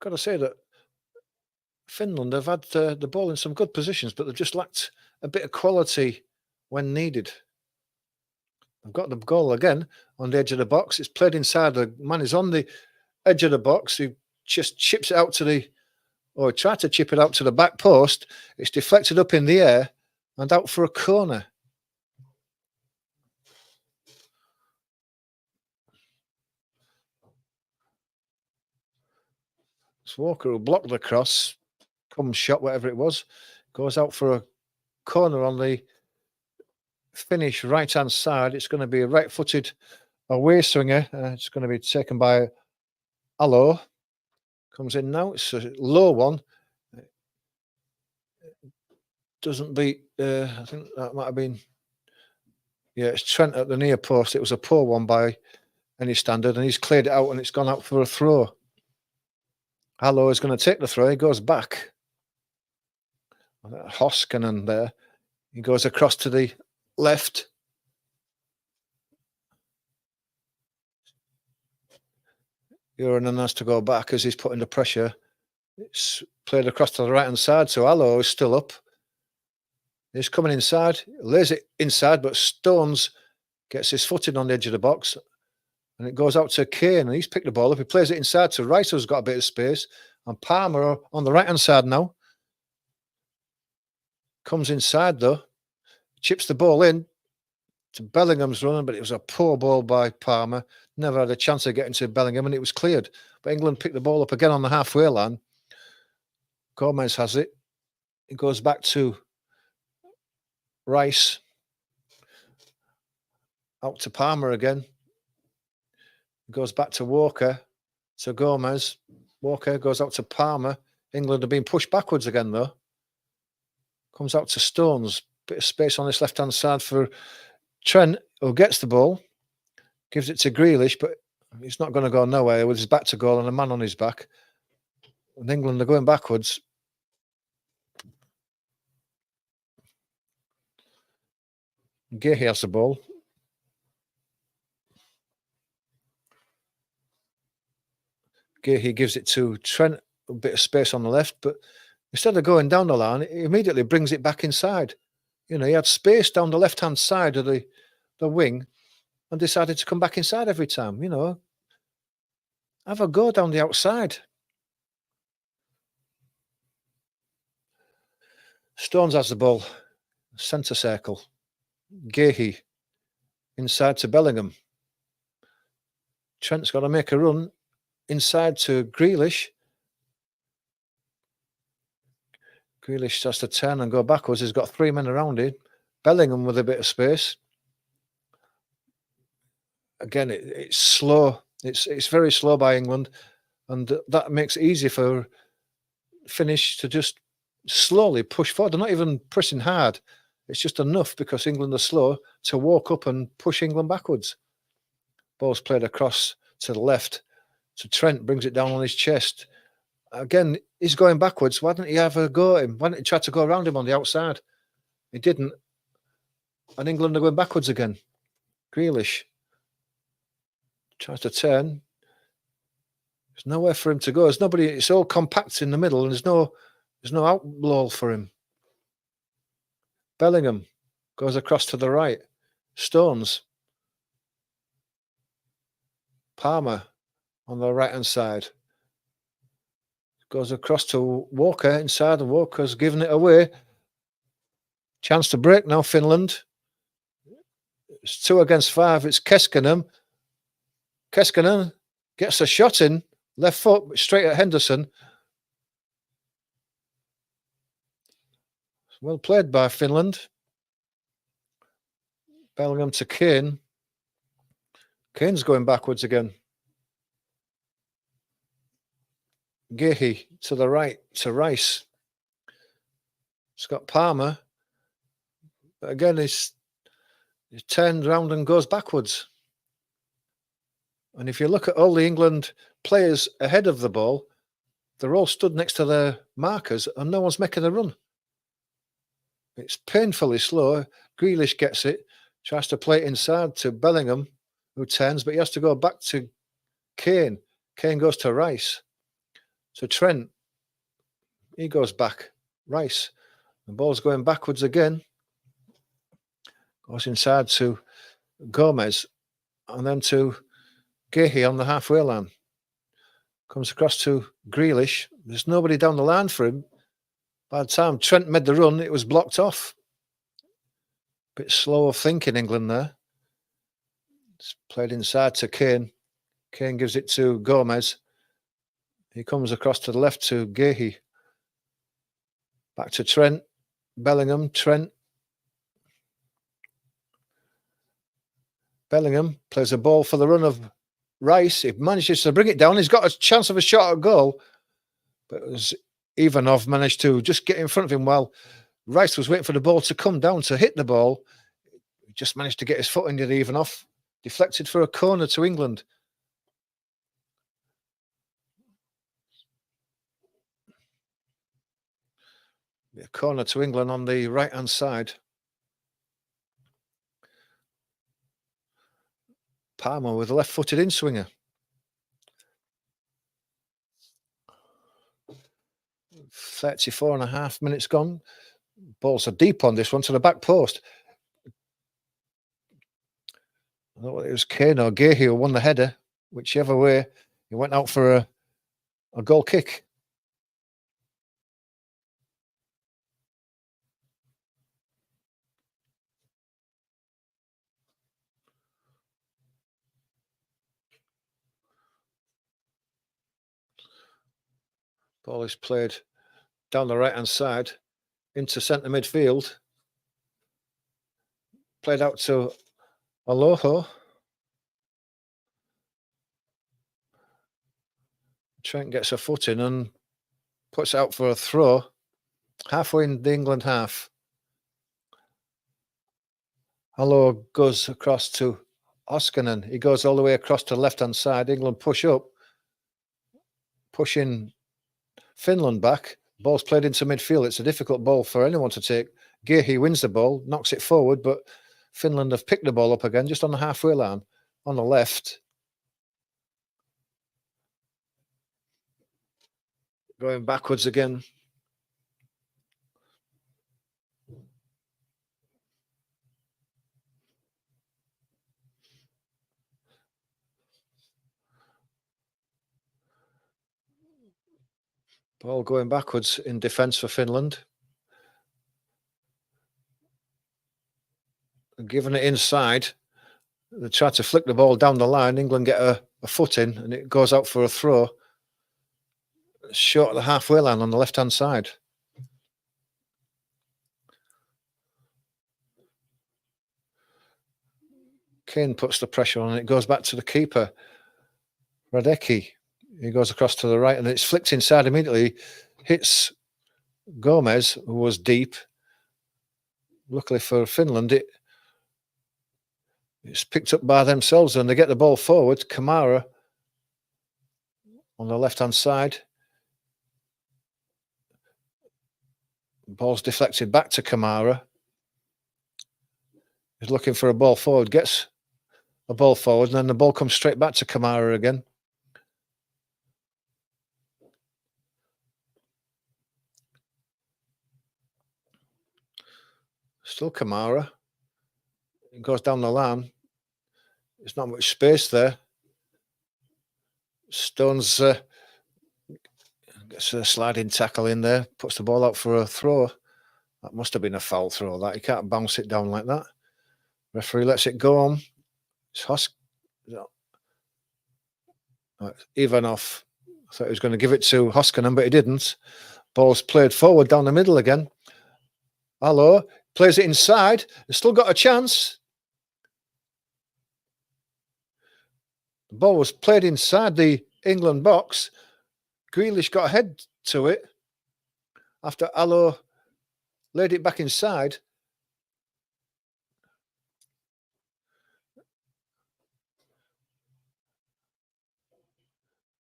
Got to say that Finland have had the ball in some good positions, but they've just lacked a bit of quality when needed. They've got the goal again on the edge of the box. It's played inside. The man is on the edge of the box. He just chips it out to the, or tried to chip it out to the back post. It's deflected up in the air and out for a corner. It's Walker who blocked the cross. Comes shot, whatever it was, goes out for a corner on the Finnish right-hand side. It's going to be a right-footed away swinger. It's going to be taken by Allo. Comes in now. It's a low one. Doesn't beat. I think that might have been. Yeah, it's Trent at the near post. It was a poor one by any standard, and he's cleared it out, and it's gone out for a throw. Allo is going to take the throw. He goes back. Hoskanen there. He goes across to the left. Uranen has to go back as he's putting the pressure. It's played across to the right-hand side, so Allo is still up. He's coming inside, lays it inside, but Stones gets his foot in on the edge of the box, and it goes out to Kane, and he's picked the ball up. He plays it inside to Rice, who's got a bit of space, and Palmer on the right-hand side now. Comes inside, though. Chips the ball in to Bellingham's running, but it was a poor ball by Palmer. Never had a chance of getting to Bellingham, and it was cleared. But England picked the ball up again on the halfway line. Gomez has it. It goes back to Rice. Out to Palmer again. It goes back to Walker. To Gomez. Walker goes out to Palmer. England have been pushed backwards again, though. Comes out to Stones. Bit of space on this left-hand side for Trent, who gets the ball. Gives it to Grealish, but he's not going to go nowhere with his back to goal and a man on his back. And England are going backwards. Gahey has the ball. Gahey gives it to Trent, a bit of space on the left, but instead of going down the line, he immediately brings it back inside. You know, he had space down the left-hand side of the wing and decided to come back inside every time, you know. Have a go down the outside. Stones has the ball. Centre circle. Gahey inside to Bellingham. Trent's got to make a run inside to Grealish. Grealish has to turn and go backwards. He's got three men around him. Bellingham with a bit of space. Again, it's slow. It's very slow by England, and that makes it easy for Finnish to just slowly push forward. They're not even pressing hard. It's just enough because England are slow to walk up and push England backwards. Ball's played across to the left. So Trent brings it down on his chest. Again, he's going backwards. Why didn't he have a go at him? Why didn't he try to go around him on the outside? He didn't. And England are going backwards again. Grealish tries to turn. There's nowhere for him to go. There's nobody. It's all compact in the middle, and there's no outball for him. Bellingham goes across to the right. Stones. Palmer on the right-hand side. Goes across to Walker inside, and Walker's giving it away. Chance to break now, Finland. It's 2 against 5. It's Keskanen. Keskanen gets a shot in. Left foot, straight at Henderson. Well played by Finland. Bellingham to Kane. Kane's going backwards again. Gahey to the right to Rice. It's got Palmer. But again, he's turned round and goes backwards. And if you look at all the England players ahead of the ball, they're all stood next to their markers and no one's making a run. It's painfully slow. Grealish gets it, tries to play it inside to Bellingham, who turns, but he has to go back to Kane. Kane goes to Rice. So Trent He goes back. Rice. The ball's going backwards again. Goes inside to Gomez and then to Gahey on the halfway line. Comes across to Grealish. There's nobody down the line for him. By the time Trent made the run, it was blocked off. Bit slow of thinking, England there. It's played inside to Kane. Kane gives it to Gomez. He comes across to the left to Gahey. Back to Trent. Bellingham. Trent. Bellingham plays a ball for the run of Rice. He manages to bring it down. He's got a chance of a shot at goal. But it was Ivanov managed to just get in front of him while Rice was waiting for the ball to come down to hit the ball. He just managed to get his foot into Ivanov. Deflected for a corner to England. A corner to England on the right-hand side. Palmer with a left-footed in-swinger. 34.5 minutes gone. Balls are deep on this one to the back post. I don't know whether it was Kane or Gahey who won the header. Whichever way, he went out for a goal kick. Ball is played down the right-hand side into centre midfield. Played out to Aloho. Trent gets a foot in and puts it out for a throw. Halfway in the England half. Aloho goes across to Oskanen. He goes all the way across to the left-hand side. England push up. Pushing Finland back. Ball's played into midfield. It's a difficult ball for anyone to take. Gahey wins the ball, knocks it forward, but Finland have picked the ball up again just on the halfway line on the left. Going backwards again. Ball going backwards in defence for Finland. Giving it inside. They try to flick the ball down the line. England get a foot in and it goes out for a throw. Short of the halfway line on the left-hand side. Kane puts the pressure on and it goes back to the keeper, Radecki. He goes across to the right and it's flicked inside immediately. Hits Gomez, who was deep. Luckily for Finland, it's picked up by themselves and they get the ball forward. Kamara on the left-hand side. Ball's deflected back to Kamara. He's looking for a ball forward, gets a ball forward, and then the ball comes straight back to Kamara again. Still Kamara. It goes down the line. There's not much space there. Stones gets a sliding tackle in there, puts the ball out for a throw. That must have been a foul throw, that. You can't bounce it down like that. Referee lets it go on. It's Ivanov. I thought he was going to give it to Hoskonen, but he didn't. Ball's played forward down the middle again. Aloho plays it inside. He's still got a chance. The ball was played inside the England box. Grealish got ahead to it after Aloho laid it back inside.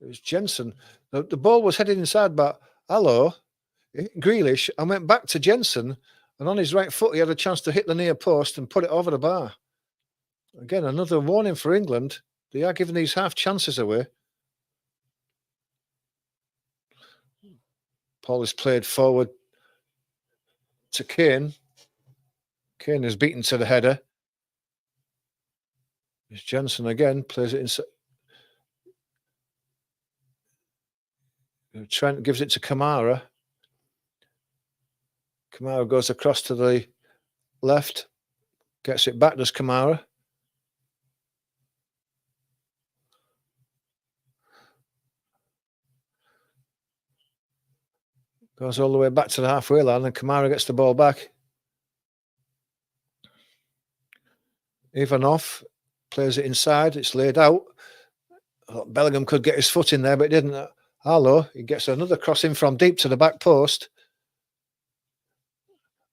It was Jensen. The ball was headed inside by Aloho, Grealish, and went back to Jensen. And on his right foot, he had a chance to hit the near post and put it over the bar. Again, another warning for England. They are giving these half chances away. Ball is played forward to Kane. Kane is beaten to the header. It's Jensen again, plays it inside. Trent gives it to Kamara. Kamara goes across to the left. Gets it back, does Kamara. Goes all the way back to the halfway line, and Kamara gets the ball back. Ivanov plays it inside. It's laid out. Bellingham could get his foot in there, but he didn't. Harlow, he gets another cross in from deep to the back post.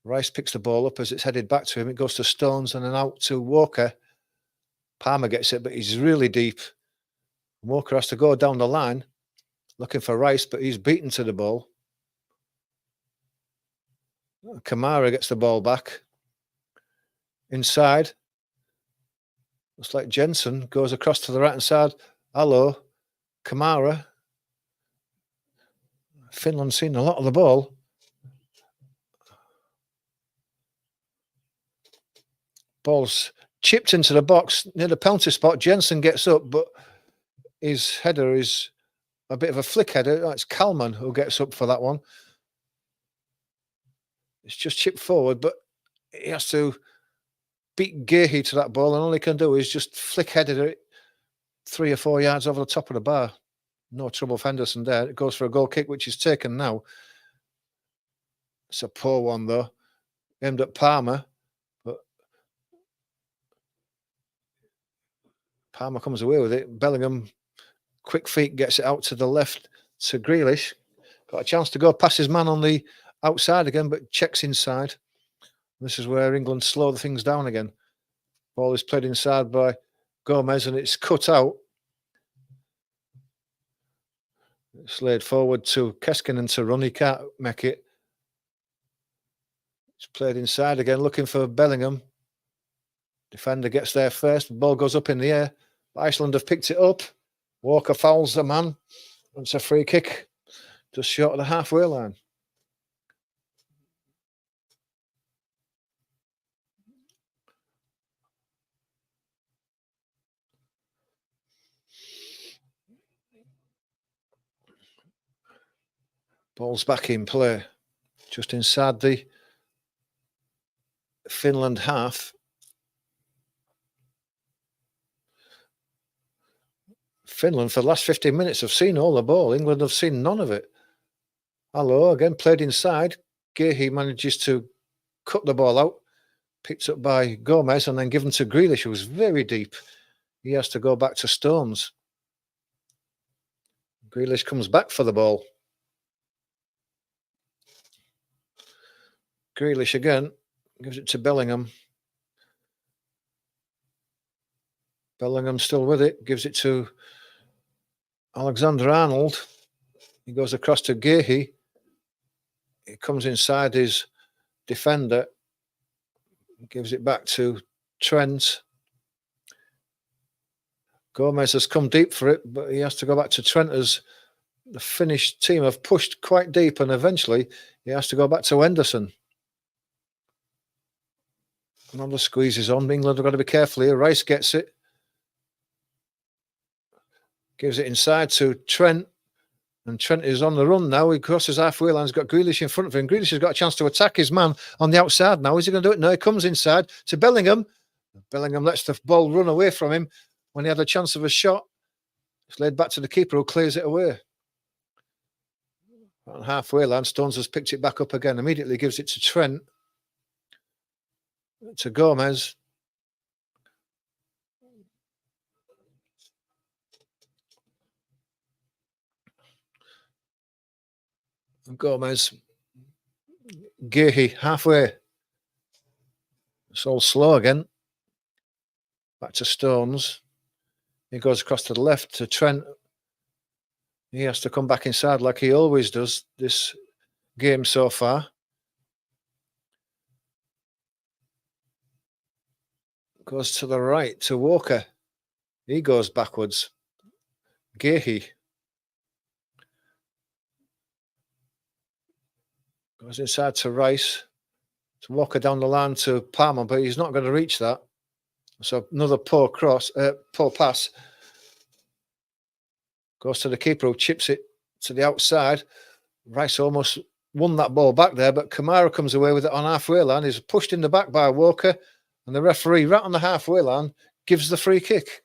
Rice picks the ball up as it's headed back to him. It goes to Stones and then out to Walker. Palmer gets it, but he's really deep. Walker has to go down the line looking for Rice, but he's beaten to the ball. Kamara gets the ball back. Inside. Looks like Jensen goes across to the right-hand side. Hello, Kamara. Finland seen a lot of the ball. Ball's chipped into the box near the penalty spot. Jensen gets up, but his header is a bit of a flick header. It's Kalman who gets up for that one. It's just chipped forward, but he has to beat Gehi to that ball, and all he can do is just flick headed it 3 or 4 yards over the top of the bar. No trouble for Henderson there. It goes for a goal kick, which is taken now. It's a poor one, though. Aimed at Palmer, but Palmer comes away with it. Bellingham, quick feet, gets it out to the left to Grealish. Got a chance to go past his man on the outside again, but checks inside. This is where England slow the things down again. Ball is played inside by Gomez, and it's cut out. It's laid forward to Keskinen to run. He can't make it. It's played inside again, looking for Bellingham. Defender gets there first. The ball goes up in the air. Iceland have picked it up. Walker fouls the man. It's a free kick just short of the halfway line. Ball's back in play, just inside the Finland half. Finland, for the last 15 minutes, have seen all the ball. England have seen none of it. Hello, again, played inside. Gehi manages to cut the ball out, picked up by Gomez, and then given to Grealish, who was very deep. He has to go back to Stones. Grealish comes back for the ball. Grealish again, gives it to Bellingham. Bellingham still with it, gives it to Alexander-Arnold. He goes across to Gehi. He comes inside his defender, gives it back to Trent. Gomez has come deep for it, but he has to go back to Trent as the Finnish team have pushed quite deep, and eventually he has to go back to Henderson. Another squeeze is on. England have got to be careful here. Rice gets it. Gives it inside to Trent. And Trent is on the run now. He crosses halfway line. He's got Grealish in front of him. Grealish has got a chance to attack his man on the outside now. Is he going to do it? No, he comes inside to Bellingham. Bellingham lets the ball run away from him when he had a chance of a shot. It's laid back to the keeper, who clears it away. On halfway line, Stones has picked it back up again. Immediately gives it to Trent. To Gomez. Gomez. Gehi halfway. It's all slow again. Back to Stones. He goes across to the left to Trent. He has to come back inside like he always does this game so far. Goes to the right to Walker. He goes backwards. Gehi. Goes inside to Rice. To Walker down the line to Palmer, but he's not going to reach that. So another poor pass. Goes to the keeper who chips it to the outside. Rice almost won that ball back there, but Kamara comes away with it on halfway line. He's pushed in the back by Walker, and the referee, right on the halfway line, gives the free kick.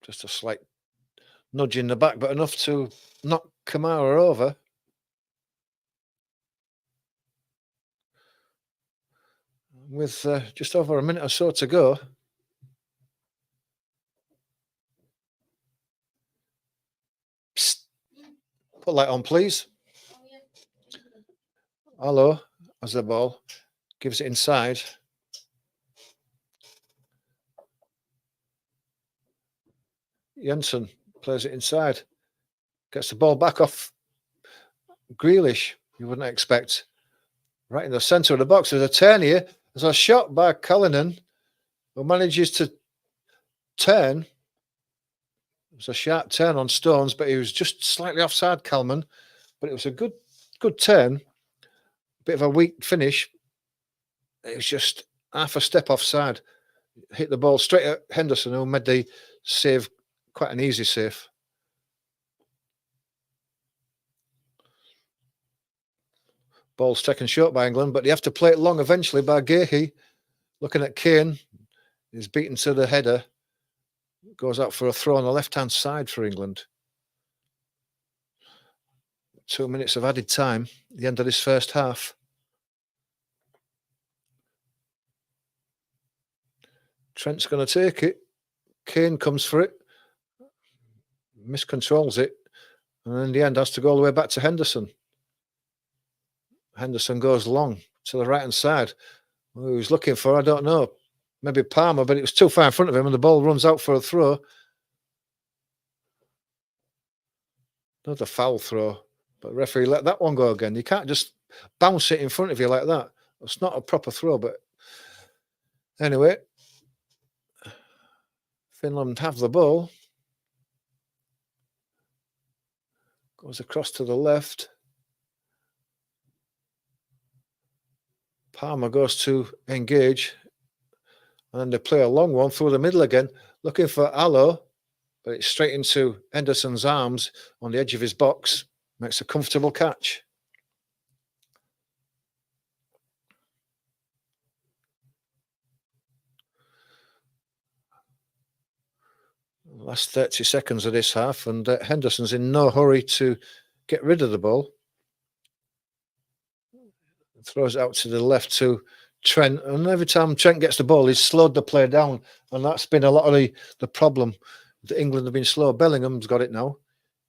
Just a slight nudge in the back, but enough to knock Kamara over. With just over a minute or so to go. Psst. Put light on, please. Hello, as the ball gives it inside. Jensen plays it inside. Gets the ball back off Grealish, you wouldn't expect. Right in the centre of the box. There's a turn here. There's a shot by Cullinan, who manages to turn. It was a sharp turn on Stones, but he was just slightly offside, Kalman. But it was a good turn. Bit of a weak finish. It was just half a step offside. Hit the ball straight at Henderson, who made the save, quite an easy save. Ball's taken short by England, but they have to play it long eventually by Gahey. Looking at Kane, he's beaten to the header. Goes out for a throw on the left-hand side for England. 2 minutes of added time, the end of this first half. Trent's going to take it. Kane comes for it. Miscontrols it. And in the end has to go all the way back to Henderson. Henderson goes long to the right-hand side. Who he was looking for, I don't know. Maybe Palmer, but it was too far in front of him and the ball runs out for a throw. Another foul throw. But referee let that one go again. You can't just bounce it in front of you like that. It's not a proper throw, but anyway. Finland have the ball. Goes across to the left. Palmer goes to engage. And then they play a long one through the middle again, looking for Allo, but it's straight into Henderson's arms on the edge of his box. Makes a comfortable catch. Last 30 seconds of this half, and Henderson's in no hurry to get rid of the ball. Throws it out to the left to Trent, and every time Trent gets the ball, he's slowed the play down, and that's been a lot of the problem. That England have been slow. Bellingham's got it now.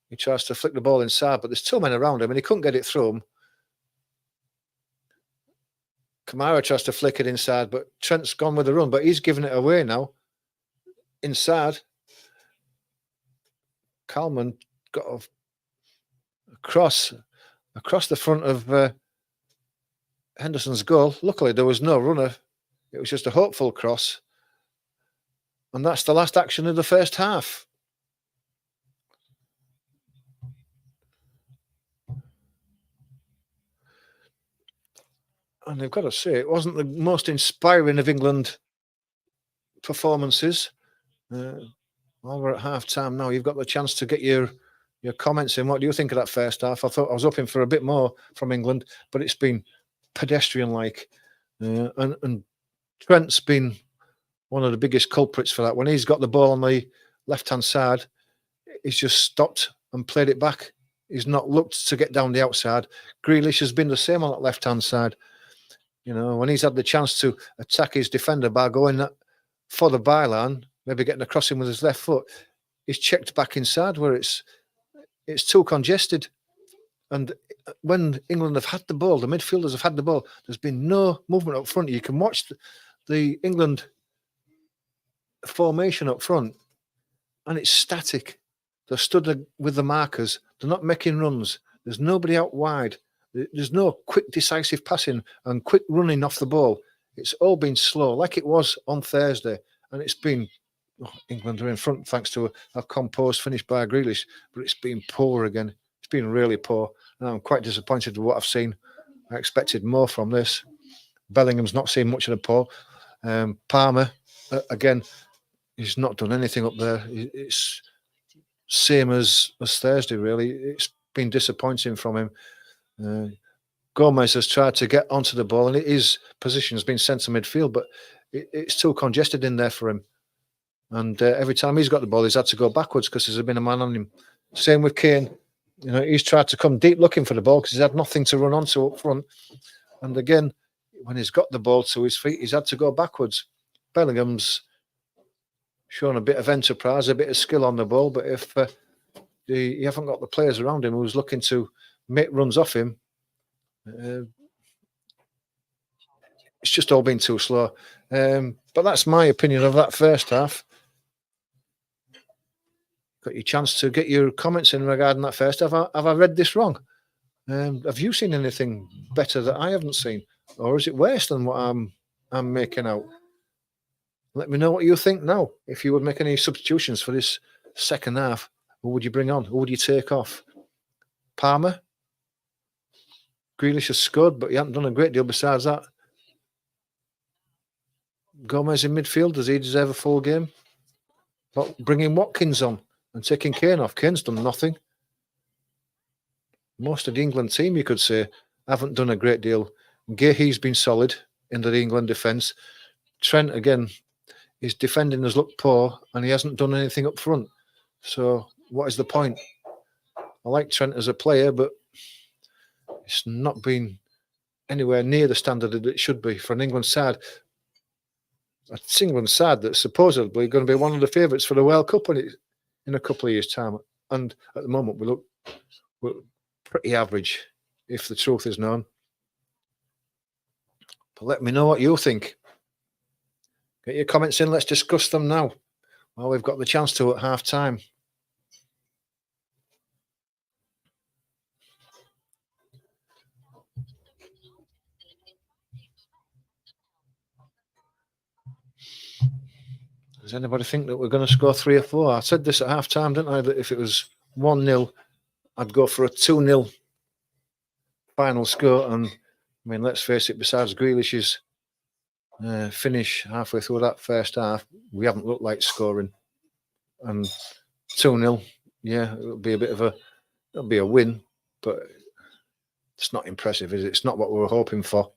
He tries to flick the ball inside, but there's two men around him, and he couldn't get it through him. Kamara tries to flick it inside, but Trent's gone with the run, but he's giving it away now. Inside. Kalman got across the front of Henderson's goal. Luckily, there was no runner. It was just a hopeful cross. And that's the last action of the first half. And they've got to say, it wasn't the most inspiring of England performances. Well, we're at half-time now. You've got the chance to get your comments in. What do you think of that first half? I thought I was hoping for a bit more from England, but it's been pedestrian-like. And Trent's been one of the biggest culprits for that. When he's got the ball on the left-hand side, he's just stopped and played it back. He's not looked to get down the outside. Grealish has been the same on that left-hand side. You know, when he's had the chance to attack his defender by going for the byline, maybe getting across him with his left foot, he's checked back inside where it's too congested. And when England have had the ball, the midfielders have had the ball, there's been no movement up front. You can watch the England formation up front, and it's static. They're stood with the markers. They're not making runs. There's nobody out wide. There's no quick, decisive passing and quick running off the ball. It's all been slow, like it was on Thursday, and it's been England are in front thanks to a composed finish by Grealish, but it's been poor again. It's been really poor. And I'm quite disappointed with what I've seen. I expected more from this. Bellingham's not seen much of the ball. Palmer, again, he's not done anything up there. It's same as Thursday, really. It's been disappointing from him. Gomez has tried to get onto the ball, and his position has been centre midfield, but it's too congested in there for him. And every time he's got the ball, he's had to go backwards because there's been a man on him. Same with Kane. You know, he's tried to come deep looking for the ball because he's had nothing to run onto up front. And again, when he's got the ball to his feet, he's had to go backwards. Bellingham's shown a bit of enterprise, a bit of skill on the ball, but if you haven't got the players around him who's looking to make runs off him, it's just all been too slow. But that's my opinion of that first half. Got your chance to get your comments in regarding that first half. Have I read this wrong? Have you seen anything better that I haven't seen, or is it worse than what I'm making out? Let me know what you think now. If you would make any substitutions for this second half, who would you bring on? Who would you take off? Palmer? Grealish has scored, but he hasn't done a great deal besides that. Gomez in midfield, does he deserve a full game? But bringing Watkins on and taking Kane off. Kane's done nothing. Most of the England team, you could say, haven't done a great deal. Gahey's been solid in the England defence. Trent, again, his defending has looked poor and he hasn't done anything up front. So what is the point? I like Trent as a player, but it's not been anywhere near the standard that it should be for an England side. It's England side that's supposedly going to be one of the favourites for the World Cup in a couple of years' time. And at the moment, we're pretty average, if the truth is known. But let me know what you think. Get your comments in. Let's discuss them now. Well, we've got the chance to at half time. Does anybody think that we're going to score 3 or 4? I said this at half time, didn't I? That if it was 1-0, I'd go for a 2-0 final score. And I mean, let's face it, besides Grealish's finish halfway through that first half, we haven't looked like scoring. And 2-0, yeah, it'll be it'll be a win, but it's not impressive, is it? It's not what we were hoping for.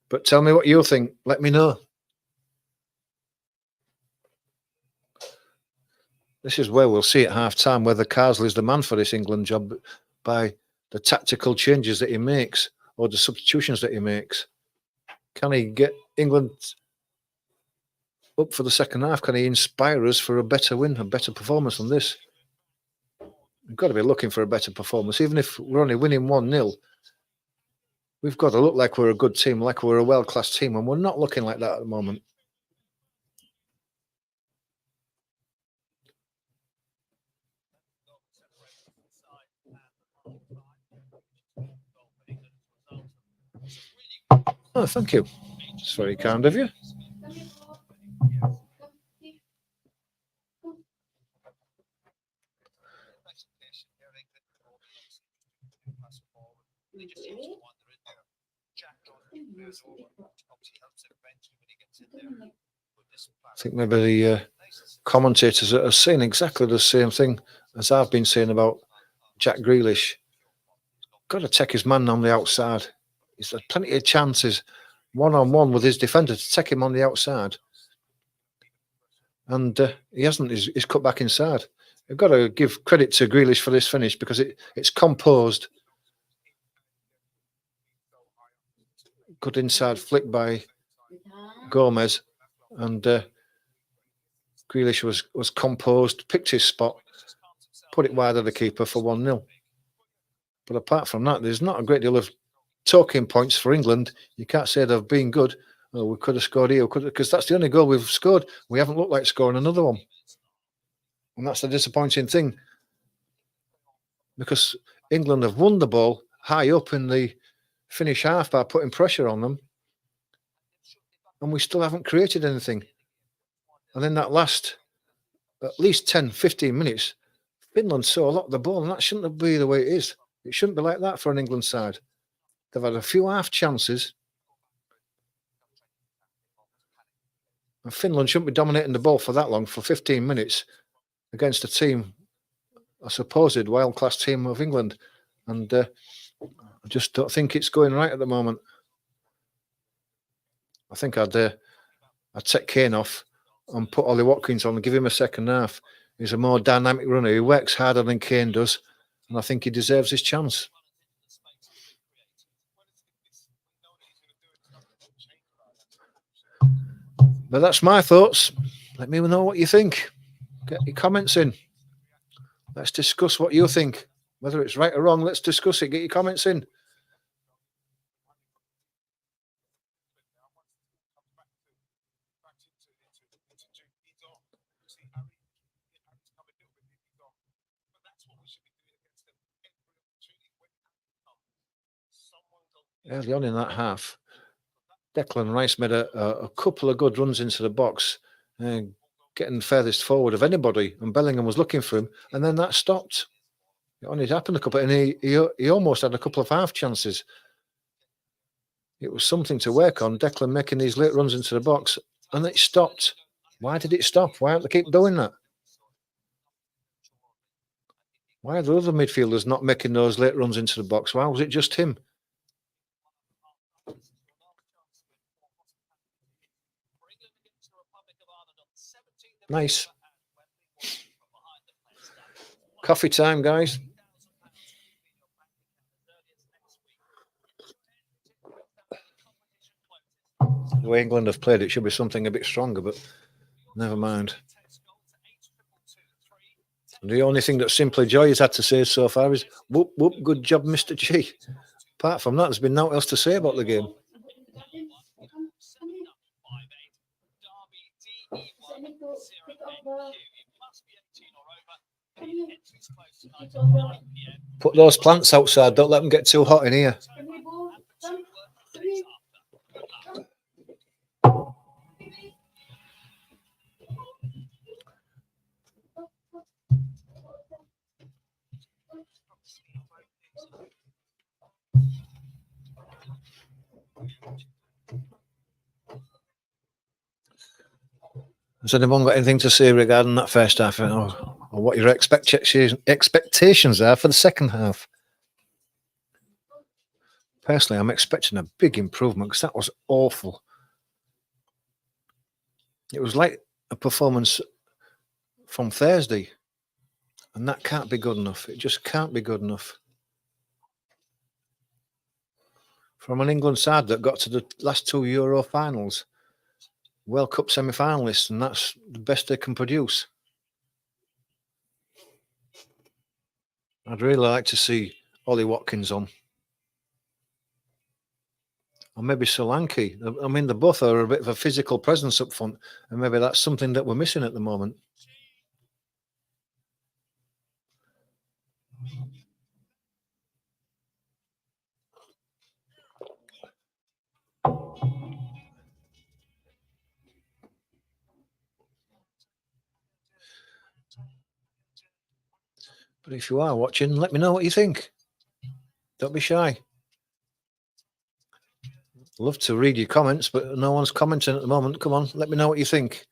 But tell me what you think. Let me know. This is where we'll see at half-time whether Carsley is the man for this England job by the tactical changes that he makes or the substitutions that he makes. Can he get England up for the second half? Can he inspire us for a better win, a better performance than this? We've got to be looking for a better performance. Even if we're only winning 1-0, we've got to look like we're a good team, like we're a world-class team, and we're not looking like that at the moment. Oh, thank you. It's very kind of you. I think maybe the commentators are saying exactly the same thing as I've been saying about Jack Grealish. Got to take his man on the outside. He's had plenty of chances one-on-one with his defender to take him on the outside. And he hasn't. He's cut back inside. I've got to give credit to Grealish for this finish because it's composed. Good inside flick by Gomez. And Grealish was composed, picked his spot, put it wide of the keeper for 1-0. But apart from that, there's not a great deal of talking points for England. You can't say they've been good. Oh, we could have scored here, because that's the only goal we've scored. We haven't looked like scoring another one. And that's the disappointing thing. Because England have won the ball high up in the finish half by putting pressure on them. And we still haven't created anything. And then that last at least 10, 15 minutes, Finland saw a lot of the ball, and that shouldn't be the way it is. It shouldn't be like that for an England side. They've had a few half chances. And Finland shouldn't be dominating the ball for that long, for 15 minutes, against a team, a supposed world-class team of England. And I just don't think it's going right at the moment. I think I'd take Kane off and put Ollie Watkins on and give him a second half. He's a more dynamic runner. He works harder than Kane does, and I think he deserves his chance. But that's my thoughts. Let me know what you think. Get your comments in. Let's discuss what you think. Whether it's right or wrong, let's discuss it. Get your comments in. Early on in that half, Declan Rice made a couple of good runs into the box, getting furthest forward of anybody, and Bellingham was looking for him, and then that stopped. It only happened a couple, and he almost had a couple of half chances. It was something to work on, Declan making these late runs into the box, and it stopped. Why did it stop? Why don't they keep doing that? Why are the other midfielders not making those late runs into the box? Why was it just him? Nice. Coffee time, guys. The way England have played, it should be something a bit stronger, but never mind. The only thing that Simply Joy has had to say so far is, whoop, whoop, good job, Mr. G. Apart from that, there's been nothing else to say about the game. Put those plants outside. Don't let them get too hot in here. Has anyone got anything to say regarding that first half, or what your expectations are for the second half? Personally, I'm expecting a big improvement because that was awful. It was like a performance from Thursday, and that can't be good enough. It just can't be good enough. From an England side that got to the last two Euro finals, World Cup semi-finalists, and that's the best they can produce. I'd really like to see Ollie Watkins on. Or maybe Solanke. I mean, they both are a bit of a physical presence up front, and maybe that's something that we're missing at the moment. But if you are watching, let me know what you think. Don't be shy. Love to read your comments, but no one's commenting at the moment. Come on, let me know what you think.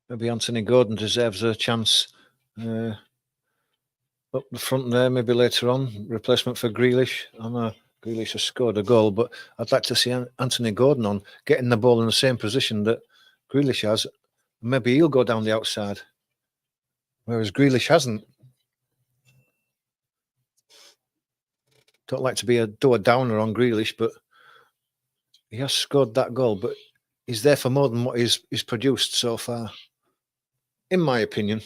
Maybe Anthony Gordon deserves a chance up the front there, maybe later on. Replacement for Grealish. I know Grealish has scored a goal, but I'd like to see Anthony Gordon on, getting the ball in the same position that Grealish has. Maybe he'll go down the outside, whereas Grealish hasn't. Don't like to do a downer on Grealish, but he has scored that goal, but he's there for more than what he's produced so far, in my opinion.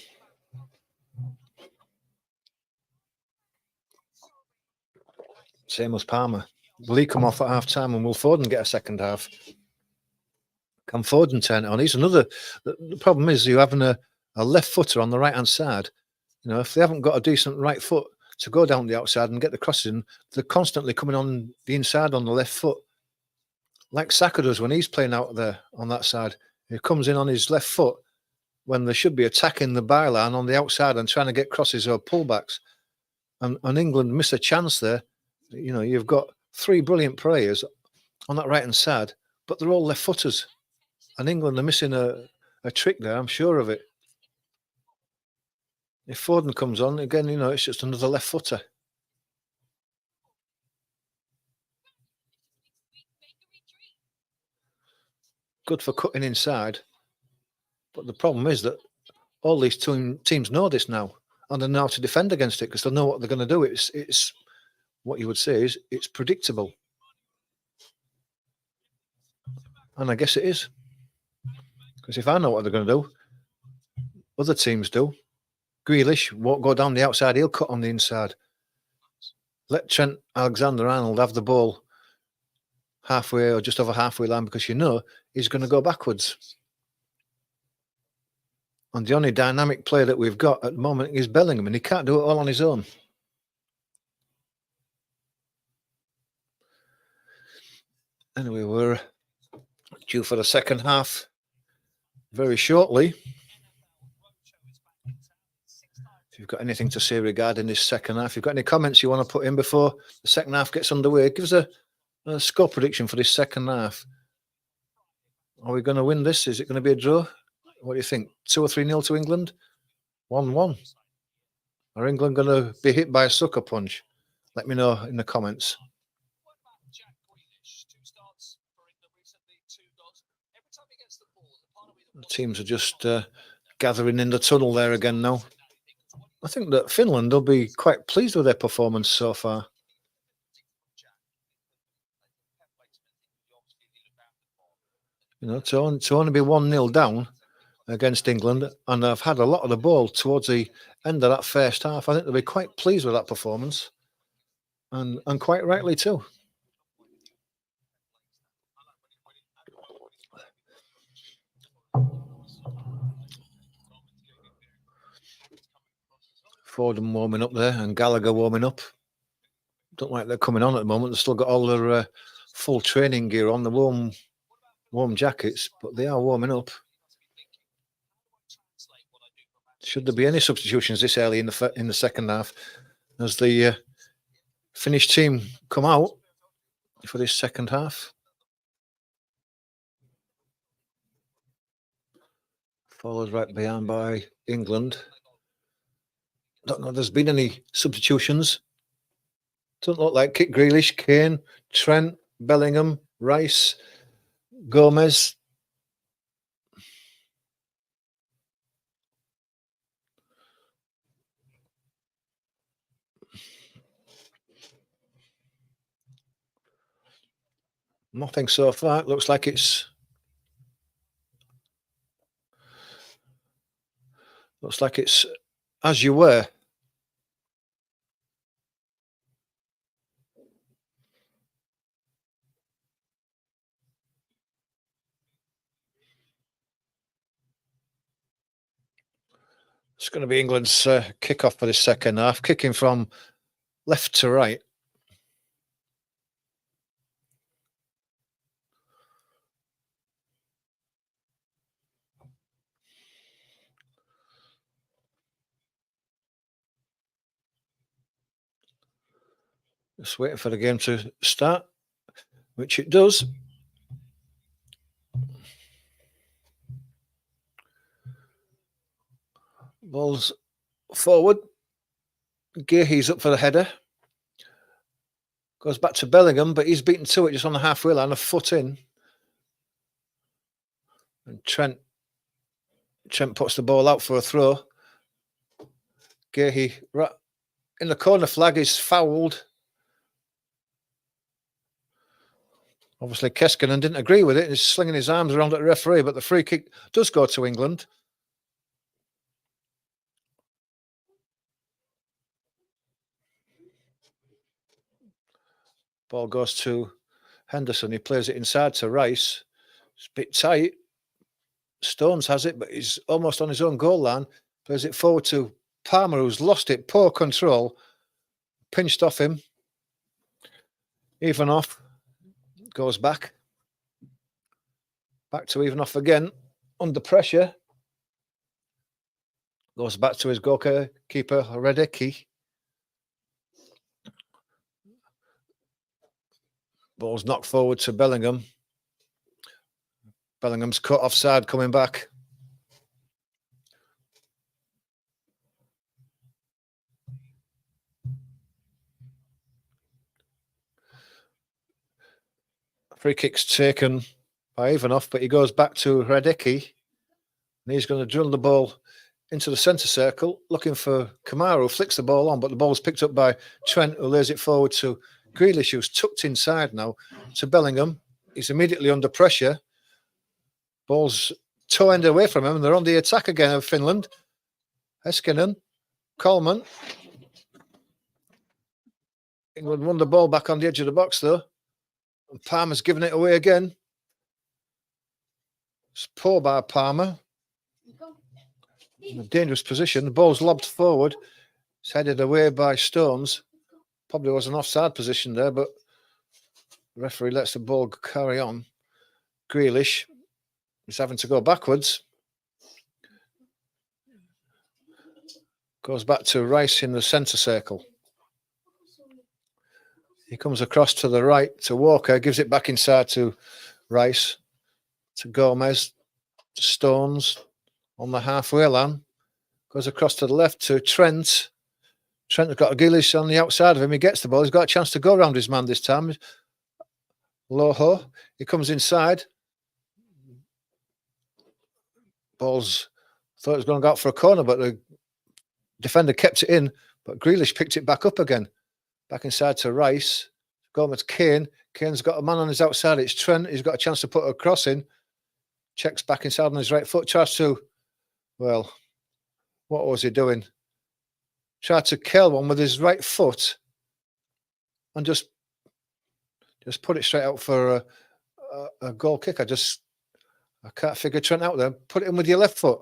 Same as Palmer. Will he come off at half time and will Foden get a second half? Can Foden turn it on? He's another. The problem is you having a left footer on the right hand side. You know, if they haven't got a decent right foot to go down the outside and get the crosses in, they're constantly coming on the inside on the left foot. Like Saka does when he's playing out there on that side. He comes in on his left foot when they should be attacking the byline on the outside and trying to get crosses or pullbacks. And England miss a chance there. You know, you've got three brilliant players on that right-hand side, but they're all left footers. And England are missing a trick there, I'm sure of it. If Foden comes on, again, you know, it's just another left footer. Good for cutting inside. But the problem is that all these teams know this now, and they know how to defend against it because they know what they're going to do. It's what you would say is it's predictable. And I guess it is. Because if I know what they're going to do, other teams do. Grealish won't go down the outside, he'll cut on the inside. Let Trent Alexander-Arnold have the ball halfway or just over halfway line because you know he's going to go backwards. And the only dynamic player that we've got at the moment is Bellingham, and he can't do it all on his own. Anyway, we're due for the second half very shortly. If you've got anything to say regarding this second half, if you've got any comments you want to put in before the second half gets underway, give us a score prediction for this second half. Are we going to win this? Is it going to be a draw? What do you think? 2 or 3-0 to England? 1-1? Are England going to be hit by a sucker punch? Let me know in the comments. The teams are just gathering in the tunnel there again now. I think that Finland will be quite pleased with their performance so far. You know, to only be 1-0 down against England, and I've had a lot of the ball towards the end of that first half. I think they'll be quite pleased with that performance, and quite rightly too. Foden warming up there, and Gallagher warming up. Don't like they're coming on at the moment. They've still got all their full training gear on, the warm jackets, but they are warming up. Should there be any substitutions this early in the second half, as the Finnish team come out for this second half? Followed right behind by England. Don't know if there's been any substitutions. Doesn't look like Kit Grealish, Kane, Trent, Bellingham, Rice, Gomez. Nothing so far. It looks like it's as you were. It's going to be England's kick-off for the second half, kicking from left to right. Just waiting for the game to start, which it does. Ball's forward. Gearhe's up for the header. Goes back to Bellingham, but he's beaten to it just on the halfway line, a foot in. And Trent puts the ball out for a throw. Gearhe right in the corner flag is fouled. Obviously, Keskinen didn't agree with it. He's slinging his arms around at the referee, but the free kick does go to England. Ball goes to Henderson. He plays it inside to Rice. It's a bit tight. Stones has it, but he's almost on his own goal line. Plays it forward to Palmer, who's lost it. Poor control. Pinched off him. Even off. Goes back. Back to even off again. Under pressure. Goes back to his goalkeeper, Redicki. Ball's knocked forward to Bellingham. Bellingham's cut offside coming back. Free kick's taken by Ivanov, but he goes back to Redicki. And he's going to drill the ball into the centre circle, looking for Kamara, who flicks the ball on, but the ball's picked up by Trent, who lays it forward to Grealish, who's tucked inside now to Bellingham. He's immediately under pressure. Ball's toe end away from him, and they're on the attack again of Finland. Eskinen, Coleman. England won the ball back on the edge of the box, though. And Palmer's given it away again. It's poor by Palmer. In a dangerous position. The ball's lobbed forward. It's headed away by Stones. Probably was an offside position there, but the referee lets the ball carry on. Grealish is having to go backwards. Goes back to Rice in the centre circle. He comes across to the right to Walker, gives it back inside to Rice, to Gomez, to Stones on the halfway line. Goes across to the left to Trent. Trent has got a Grealish on the outside of him. He gets the ball. He's got a chance to go around his man this time. Loho. He comes inside. Ball's thought it was going to go out for a corner, but the defender kept it in. But Grealish picked it back up again. Back inside to Rice. Gomez, Kane. Kane's got a man on his outside. It's Trent. He's got a chance to put a cross in. Checks back inside on his right foot. Tries to, well, what was he doing? Tried to kill one with his right foot and just put it straight out for a goal kick. I can't figure Trent out there. Put it in with your left foot.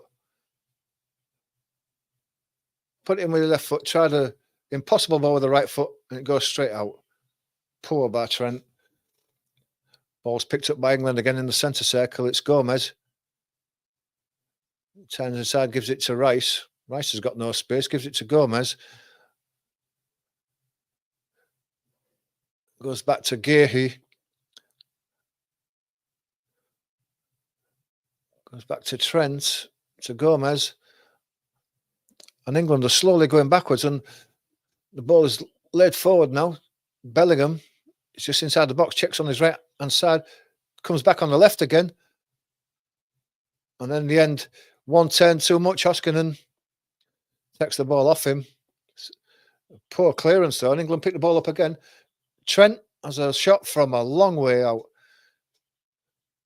Put it in with your left foot. Try the impossible ball with the right foot and it goes straight out. Poor by Trent. Ball's picked up by England again in the centre circle. It's Gomez. Turns inside, gives it to Rice. Rice has got no space, gives it to Gomez. Goes back to Gehi. Goes back to Trent, to Gomez. And England are slowly going backwards and the ball is laid forward now. Bellingham is just inside the box, checks on his right hand side, comes back on the left again. And then in the end, one turn too much. Hoskinen takes the ball off him. Poor clearance though, and England pick the ball up again. Trent has a shot from a long way out.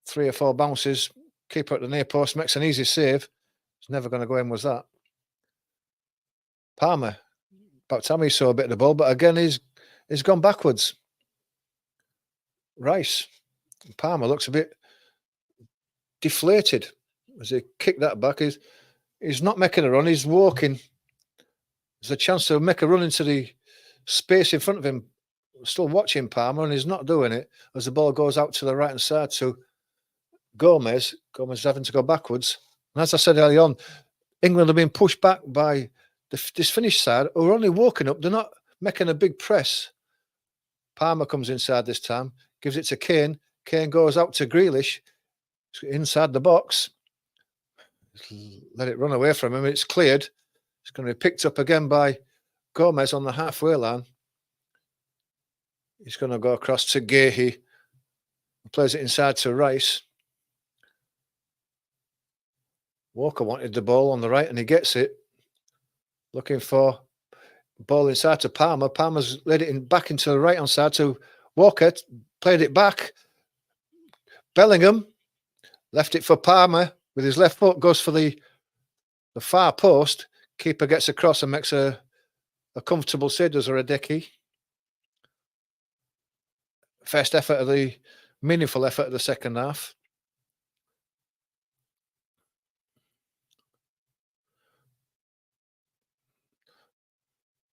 3 or 4 bounces. Keeper at the near post makes an easy save. It's never going to go in, was that? Palmer. About time he saw a bit of the ball, but again he's gone backwards. Rice. Palmer looks a bit deflated as he kicked that back. He's not making a run, he's walking. There's a chance to make a run into the space in front of him. Still watching Palmer, and he's not doing it as the ball goes out to the right-hand side to Gomez. Gomez is having to go backwards. And as I said earlier on, England have been pushed back by this Finnish side who are only walking up. They're not making a big press. Palmer comes inside this time, gives it to Kane. Kane goes out to Grealish. Inside the box. Let it run away from him. It's cleared. It's going to be picked up again by Gomez on the halfway line. He's going to go across to Gehi. Plays it inside to Rice. Walker wanted the ball on the right and he gets it. Looking for ball inside to Palmer. Palmer's laid it back into the right-hand side to Walker. Played it back. Bellingham left it for Palmer with his left foot. Goes for the far post. Keeper gets across and makes a comfortable save. Does Redicki. first meaningful effort of the second half.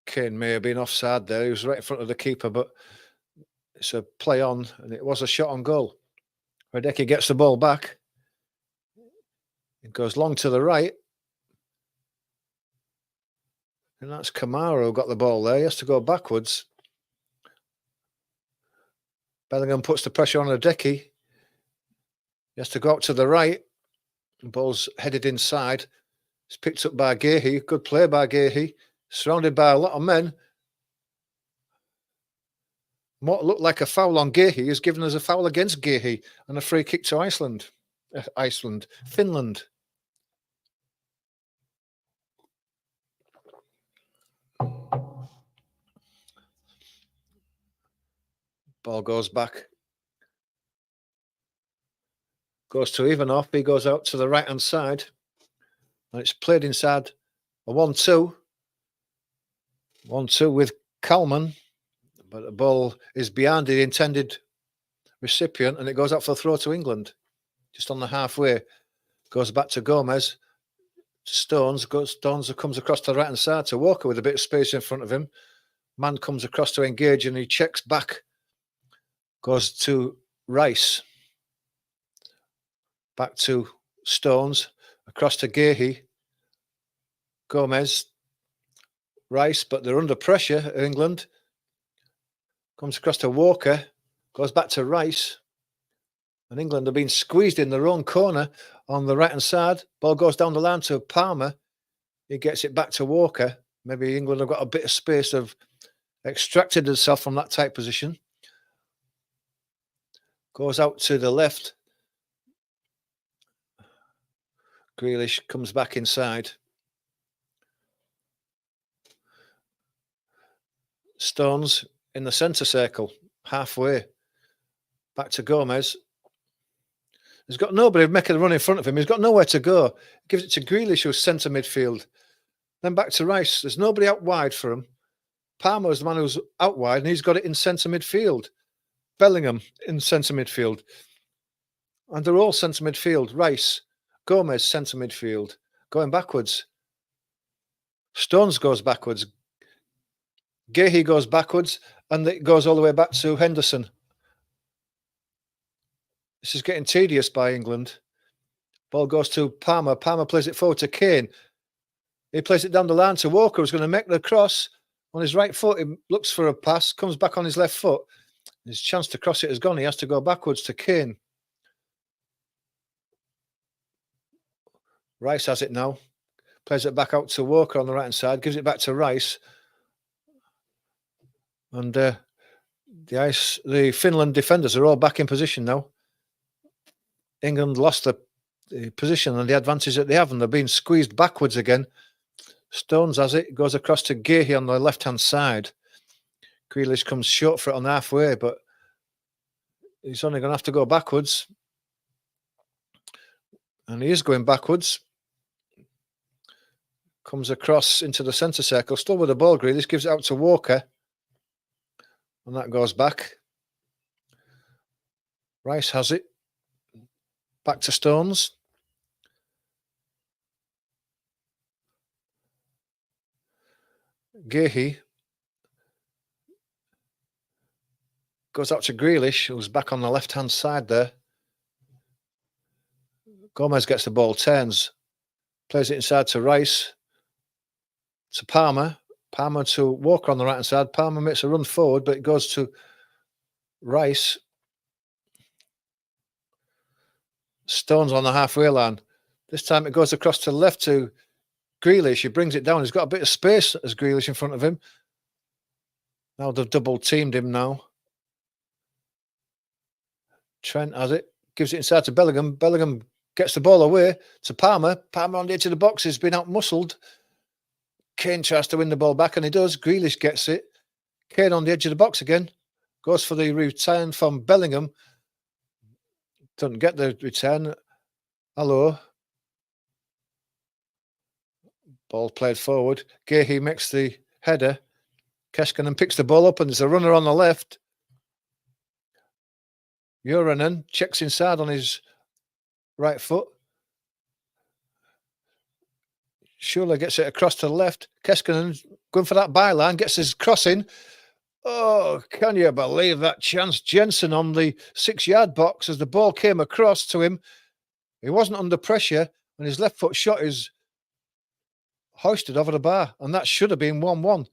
Kane may have been offside there. He was right in front of the keeper, but it's a play on, and it was a shot on goal. Radecki gets the ball back. It goes long to the right. And that's Kamara who got the ball there. He has to go backwards. Bellingham puts the pressure on Radecki. He has to go out to the right. The ball's headed inside. It's picked up by Gehi. Good play by Gehi. Surrounded by a lot of men. What looked like a foul on Gehi is given as a foul against Gehi and a free kick to Finland. Ball goes back. Goes to Ivanov. He goes out to the right-hand side. And it's played inside a 1-2. 1-2 with Kalman. But the ball is behind the intended recipient, and it goes out for a throw to England. Just on the halfway. Goes back to Gomez. Stones comes across to the right-hand side to Walker with a bit of space in front of him. Man comes across to engage, and he checks back. Goes to Rice. Back to Stones. Across to Gehi. Gomez. Rice, but they're under pressure, England. Comes across to Walker. Goes back to Rice. And England have been squeezed in their own corner on the right-hand side. Ball goes down the line to Palmer. He gets it back to Walker. Maybe England have got a bit of space, have extracted themselves from that tight position. Goes out to the left. Grealish comes back inside. Stones in the centre circle, halfway. Back to Gomez. He's got nobody making a run in front of him. He's got nowhere to go. He gives it to Grealish, who's centre midfield. Then back to Rice. There's nobody out wide for him. Palmer is the man who's out wide, and he's got it in centre midfield. Bellingham in centre midfield. And they're all centre midfield. Rice, Gomez, centre midfield. Going backwards. Stones goes backwards. Gehi goes backwards, and it goes all the way back to Henderson. This is getting tedious by England. Ball goes to Palmer. Palmer plays it forward to Kane. He plays it down the line to Walker, who's going to make the cross. On his right foot, he looks for a pass, comes back on his left foot. His chance to cross it has gone. He has to go backwards to Kane. Rice has it now. Plays it back out to Walker on the right-hand side. Gives it back to Rice. And the Finland defenders are all back in position now. England lost the position and the advantage that they have, and they're being squeezed backwards again. Stones has it. Goes across to Gehi on the left-hand side. Grealish comes short for it on halfway, but he's only going to have to go backwards. And he is going backwards. Comes across into the centre circle. Still with the ball, Grealish gives it out to Walker. And that goes back. Rice has it. Back to Stones. Gehi goes out to Grealish, who's back on the left-hand side there. Gomez gets the ball, turns, plays it inside to Rice, to Palmer. Palmer to Walker on the right-hand side. Palmer makes a run forward, but it goes to Rice. Stones on the halfway line. This time it goes across to the left to Grealish. He brings it down. He's got a bit of space as Grealish in front of him. Now they've double-teamed him now. Trent has it. Gives it inside to Bellingham. Bellingham gets the ball away to Palmer. Palmer on the edge of the box. He's been out-muscled. Kane tries to win the ball back, and he does. Grealish gets it. Kane on the edge of the box again. Goes for the return from Bellingham. Doesn't get the return. Hello. Ball played forward. Gehi makes the header. Keskinen picks the ball up, and there's a runner on the left. Uranen checks inside on his right foot. Schuler gets it across to the left. Keskinen going for that byline, gets his crossing. Oh, can you believe that chance? Jensen on the 6-yard box as the ball came across to him. He wasn't under pressure, and his left foot shot is hoisted over the bar, and that should have been 1-1.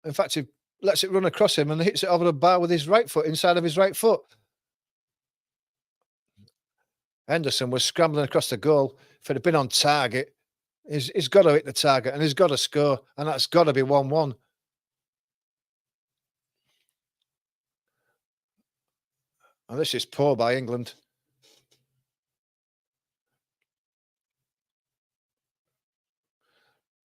In fact, he lets it run across him and hits it over the bar with his right foot, inside of his right foot. Henderson was scrambling across the goal. If it had been on target, he's got to hit the target and he's got to score, and that's got to be 1-1. And this is poor by England.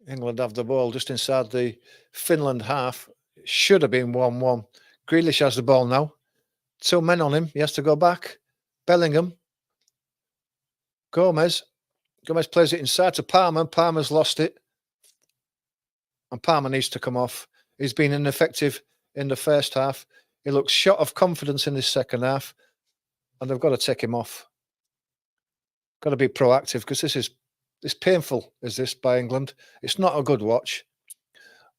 England have the ball just inside the Finland half. It should have been 1-1. Grealish has the ball now. 2 men on him. He has to go back. Bellingham. Gomez. Gomez plays it inside to Palmer. Palmer's lost it. And Palmer needs to come off. He's been ineffective in the first half. He looks short of confidence in this second half. And they've got to take him off. Got to be proactive, because this is painful, is this, by England. It's not a good watch.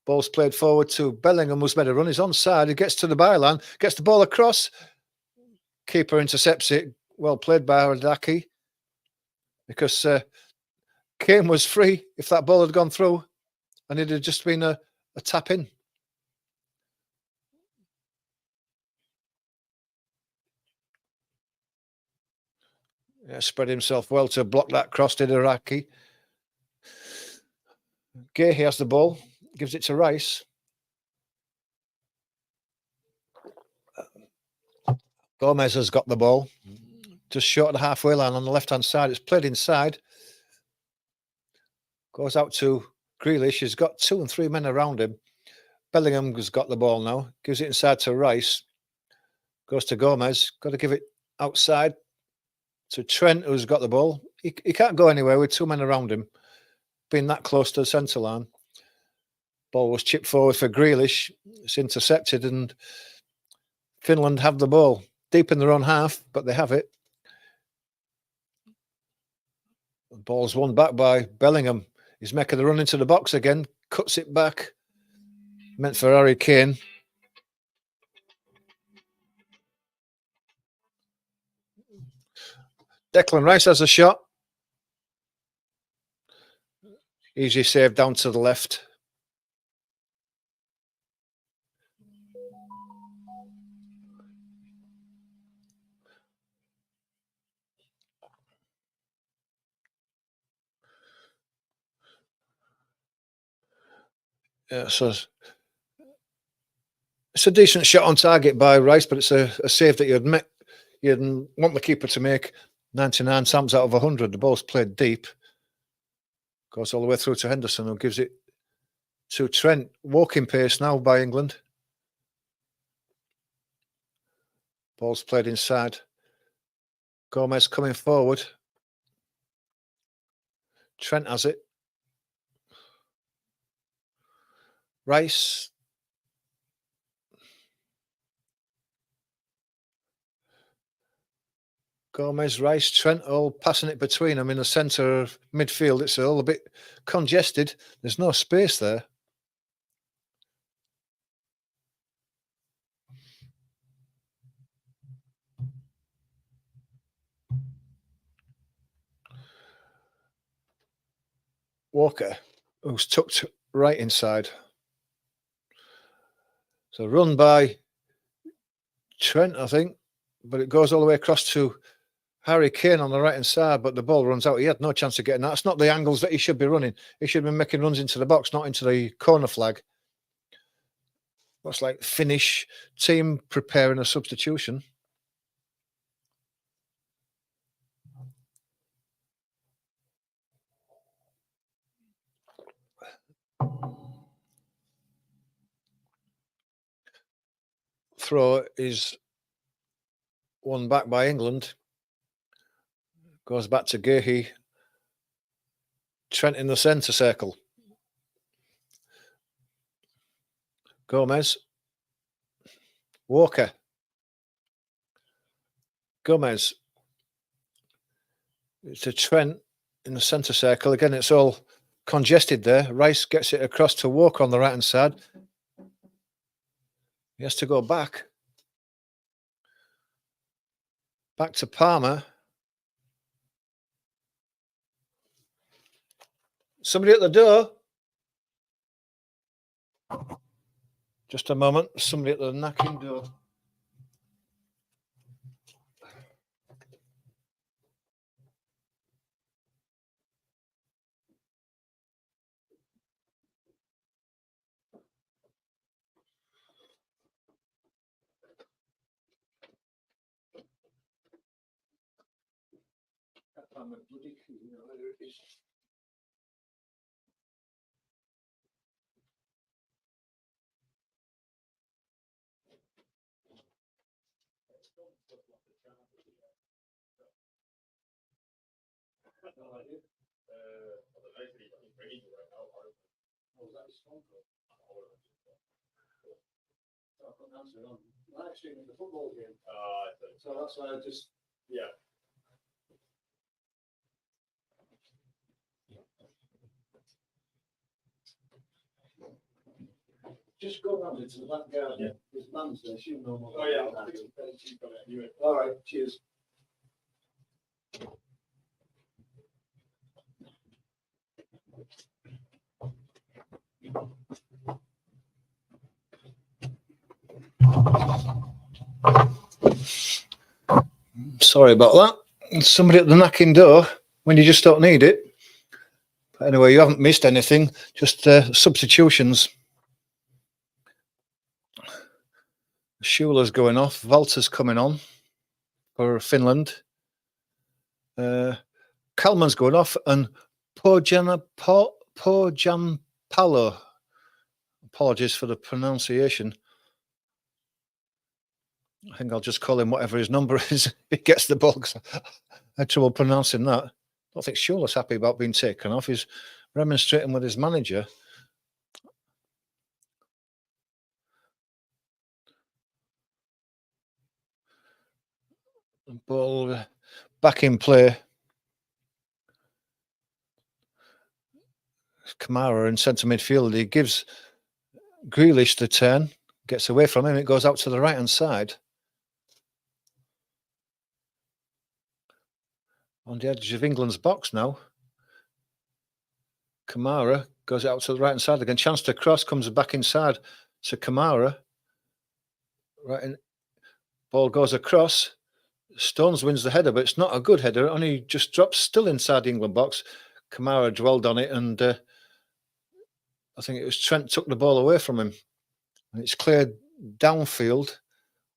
Ball's played forward to Bellingham, who's made a run. He's onside. He gets to the byline, gets the ball across. Keeper intercepts it. Well played by Haradaki, because Kane was free if that ball had gone through, and it had just been a tap in. Yeah, spread himself well to block that cross, did Iraqi. Gay has the ball, gives it to Rice. Gomez has got the ball, just short of the halfway line on the left-hand side. It's played inside. Goes out to Grealish. He's got 2 and 3 men around him. Bellingham has got the ball now. Gives it inside to Rice. Goes to Gomez. Got to give it outside to Trent, who's got the ball. He can't go anywhere with 2 men around him, being that close to the centre line. Ball was chipped forward for Grealish. It's intercepted, and Finland have the ball deep in their own half, but they have it. The ball's won back by Bellingham. He's making the run into the box again. Cuts it back. Meant for Harry Kane. Declan Rice has a shot. Easy save down to the left. Yeah, so it's a decent shot on target by Rice, but it's a save that you'd want the keeper to make. 99 times out of 100. The ball's played deep. Goes all the way through to Henderson, who gives it to Trent. Walking pace now by England. Ball's played inside. Gomez coming forward. Trent has it. Rice. Gomez, Rice, Trent, all passing it between them in the centre of midfield. It's all a bit congested. There's no space there. Walker, who's tucked right inside. So run by Trent, I think, but it goes all the way across to Harry Kane on the right-hand side, but the ball runs out. He had no chance of getting that. It's not the angles that he should be running. He should be making runs into the box, not into the corner flag. Looks like Finnish team preparing a substitution. Throw is won back by England. Goes back to Gehi. Trent in the centre circle. Gomez. Walker. Gomez. It's a Trent in the centre circle. Again, it's all congested there. Rice gets it across to Walker on the right-hand side. He has to go back. Back to Palmer. Somebody at the door. Just a moment. Somebody at the knocking door. Live streaming the football game. So that's why I just just go round into the back garden. Yeah. There's man's there. She'll know more. Oh yeah. All right. Cheers. Sorry about that. Somebody at the knocking door when you just don't need it. But anyway, you haven't missed anything. Just substitutions. Schuler's going off. Valter's coming on for Finland. Kalman's going off, and Pojanpalo. Apologies for the pronunciation. I think I'll just call him whatever his number is. He gets the ball. I had trouble pronouncing that. I don't think Schuler's happy about being taken off. He's remonstrating with his manager. Ball back in play. Kamara in centre midfield. He gives Grealish the turn. Gets away from him. It goes out to the right-hand side. On the edge of England's box now. Kamara goes out to the right-hand side again. Chance to cross, comes back inside to Kamara. Right in. Ball goes across. Stones wins the header, but it's not a good header. It only just drops still inside the England box. Kamara dwelled on it, and I think it was Trent took the ball away from him. And it's cleared downfield.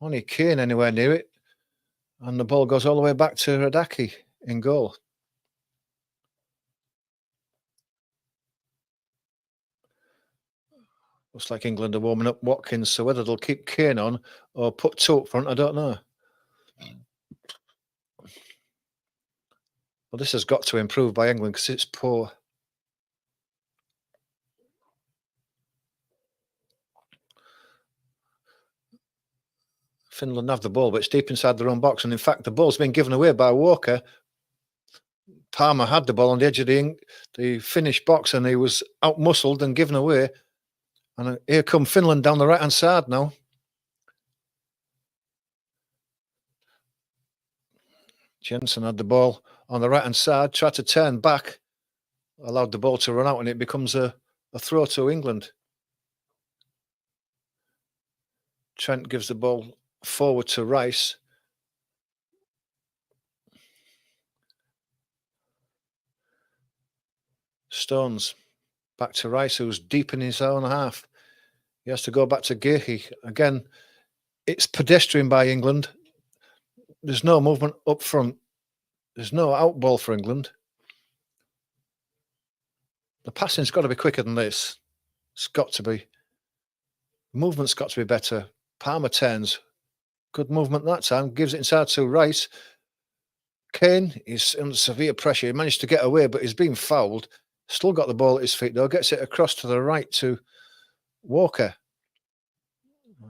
Only Kane anywhere near it. And the ball goes all the way back to Radaki in goal. Looks like England are warming up Watkins, so whether they'll keep Kane on or put two up front, I don't know. Well, this has got to improve by England because it's poor. Finland have the ball, but it's deep inside their own box. And in fact, the ball's been given away by Walker. Palmer had the ball on the edge of the Finnish box, and he was out-muscled and given away. And here come Finland down the right-hand side now. Jensen had the ball on the right-hand side, tried to turn back, allowed the ball to run out, and it becomes a throw to England. Trent gives the ball forward to Rice. Stones back to Rice, who's deep in his own half. He has to go back to Gehi. Again, it's pedestrian by England. There's no movement up front. There's no out ball for England. The passing's got to be quicker than this. It's got to be. Movement's got to be better. Palmer turns. Good movement that time. Gives it inside to Rice. Kane is under severe pressure. He managed to get away, but he's been fouled. Still got the ball at his feet, though. Gets it across to the right to Walker.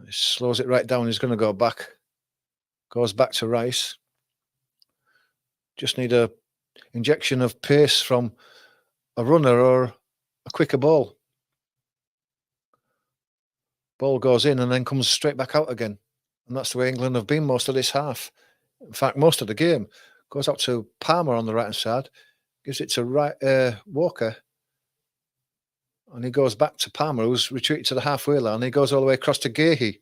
He slows it right down. He's going to go back. Goes back to Rice. Just need a injection of pace from a runner or a quicker ball. Ball goes in and then comes straight back out again. And that's the way England have been most of this half. In fact, most of the game. Goes out to Palmer on the right-hand side, gives it to Walker, and he goes back to Palmer, who's retreated to the halfway line. He goes all the way across to Gahey.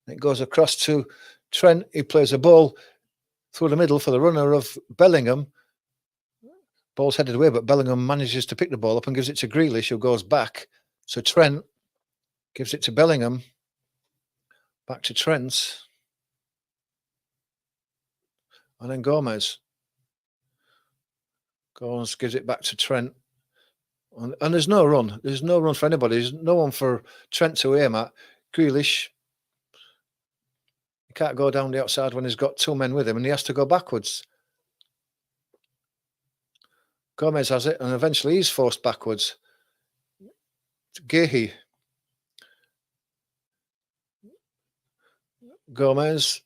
It goes across to Trent. He plays a ball through the middle for the runner of Bellingham. Ball's headed away, but Bellingham manages to pick the ball up and gives it to Grealish, who goes back. So Trent gives it to Bellingham. Back to Trent. And then Gomez gives it back to Trent. And there's no run. There's no run for anybody. There's no one for Trent to aim at. Grealish, he can't go down the outside when he's got two men with him, and he has to go backwards. Gomez has it, and eventually he's forced backwards. Gahey. Gomez.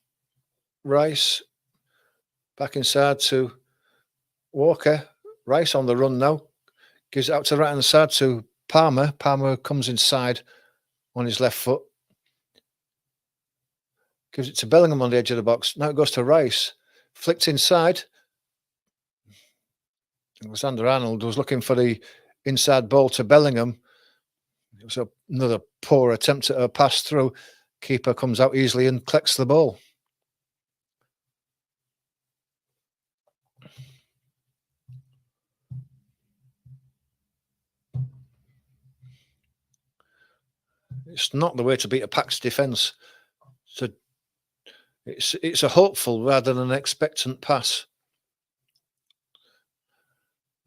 Rice. Back inside to Walker. Rice on the run now. Gives it out to the right-hand side to Palmer. Palmer comes inside on his left foot. Gives it to Bellingham on the edge of the box. Now it goes to Rice. Flicked inside. Alexander-Arnold was looking for the inside ball to Bellingham. It was another poor attempt at a pass through. Keeper comes out easily and collects the ball. It's not the way to beat a packed defence. So it's a hopeful rather than an expectant pass.